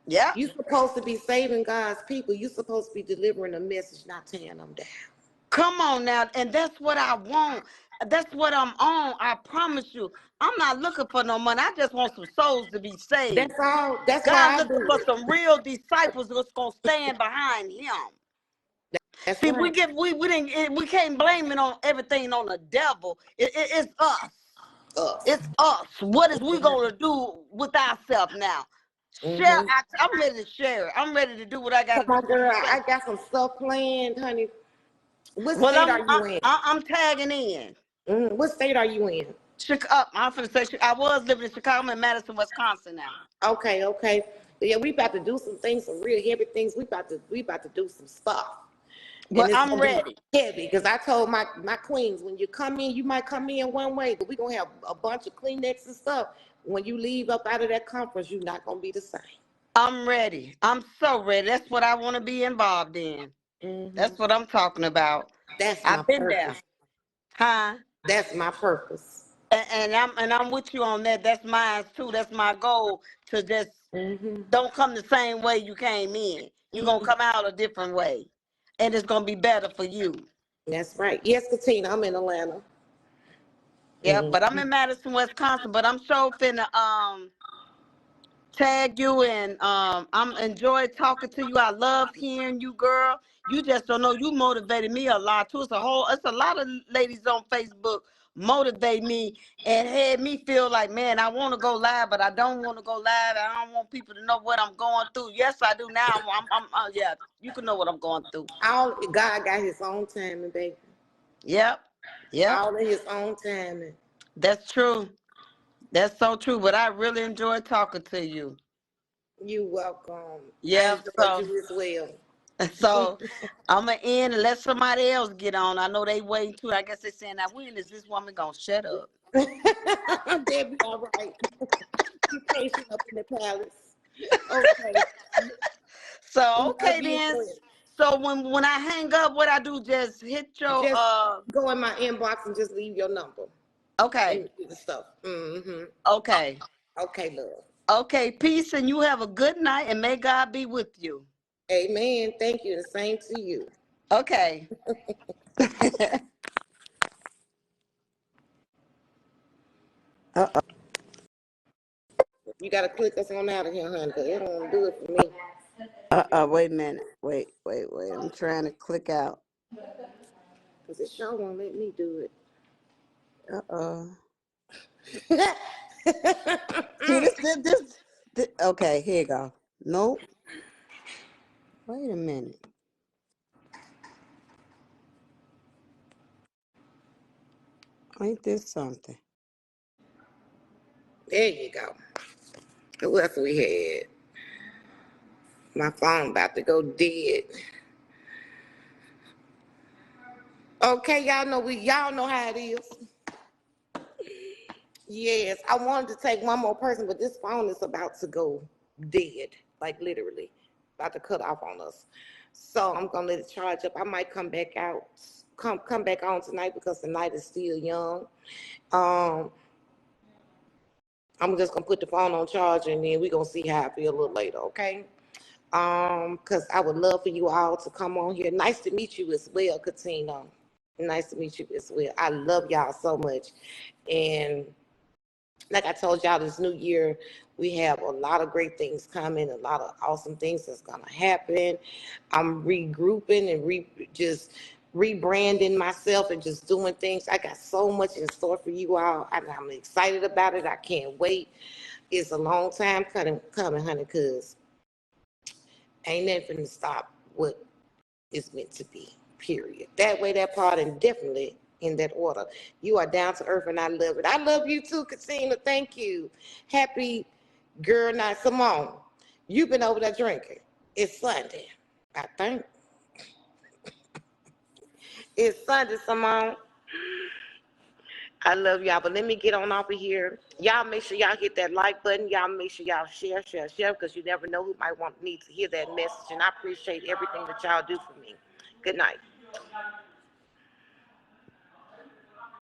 Yeah. You're supposed to be saving God's people. You're supposed to be delivering a message, not tearing them down. Come on now. And that's what I want. That's what I'm on. I promise you. I'm not looking for no money. I just want some souls to be saved. That's all. That's God why I looking do for it. some real disciples that's going to stand behind him. That's See, right. we can't blame it on everything on the devil. It's us. Us. It's us. What is we gonna do with ourselves now? Share. Mm-hmm. I'm ready to share it. I'm ready to do what I got Come to do on, for girl. these I saints. got some stuff planned, honey. What Well, state are you in? I'm tagging in. What state are you in? Chicago. I'm finna say I was living in Chicago. I'm in Madison, Wisconsin now. Okay, okay. Yeah, we about to do some things, some real heavy things. We about to do some stuff. And But it's I'm gonna be ready. heavy because I told my queens when you come in, you might come in one way, but we're gonna have a bunch of Kleenex and stuff. When you leave up out of that conference, you're not gonna be the same. I'm ready. I'm so ready. That's what I want to be involved in. Hmm. That's what I'm talking about. That's my I've been there, purpose. huh? That's my purpose. And I'm with you on that. That's mine too. That's my goal to just Hmm. don't come the same way you came in. You're gonna come out a different way. And it's gonna be better for you. That's right. Yes, Katina, I'm in Atlanta. Yeah, but I'm in Madison, Wisconsin. But I'm sure finna tag you and I'm enjoy talking to you. I love hearing you, girl. You just don't know you motivated me a lot too. It's a lot of ladies on Facebook motivate me and had me feel like, man, I want to go live, but I don't want to go live. I don't want people to know what I'm going through. Yes, I do now. Yeah, you can know what I'm going through. All God got His own timing, baby. Yep. Yep. All in His own timing. That's true. That's so true. But I really enjoyed talking to you. You welcome. I Yeah. enjoyed So you as well. So I'm gonna end and let somebody else get on. I know they waiting too. I guess they saying, "Now when is this woman gonna shut up?" That'd be all right. Be patient up in the palace. Okay. So Love okay you, then. friend. So when I hang up, what I do? Just hit your Just go in my inbox and just leave your number Okay, and do the stuff. Mm-hmm. okay, Okay, love. okay. Peace, and you have a good night, and may God be with you. Amen. Thank you. The same to you. Okay. You gotta click us on out of here, honey, because it don't do it for me. Wait a minute. Wait. I'm trying to click out. Because it sure won't let me do See it. this. Okay, here you go. Nope. Wait a minute. Ain't this something? There you go. What else we had? My phone about to go dead. Okay, y'all know how it is. Yes, I wanted to take one more person, but this phone is about to go dead, like literally, about to cut off on us. So I'm gonna let it charge up. I might come back out, come back on tonight because the night is still young. Um, I'm just gonna put the phone on charge and then we're gonna see how I feel a little later, okay? Because I would love for you all to come on here. Nice to meet you as well, Katina. Nice to meet you as well. I love y'all so much. And like I told y'all, this new year, we have a lot of great things coming, a lot of awesome things that's gonna happen. I'm regrouping and just rebranding myself and just doing things. I got so much in store for you all. I'm excited about it. I can't wait. It's a long time coming, honey, because ain't nothing to stop what is meant to be, period. That way, that part, and definitely in that order. You are down to earth, and I love it. I love you too, Katina. Thank you. Happy girl night. Come on. You've been over there drinking. It's Sunday, I think. It's Sunday, Simone. I love y'all, but let me get on off of here. Y'all make sure y'all hit that like button. Y'all make sure y'all share, because you never know who might need to hear that message. And I appreciate everything that y'all do for me. Good night.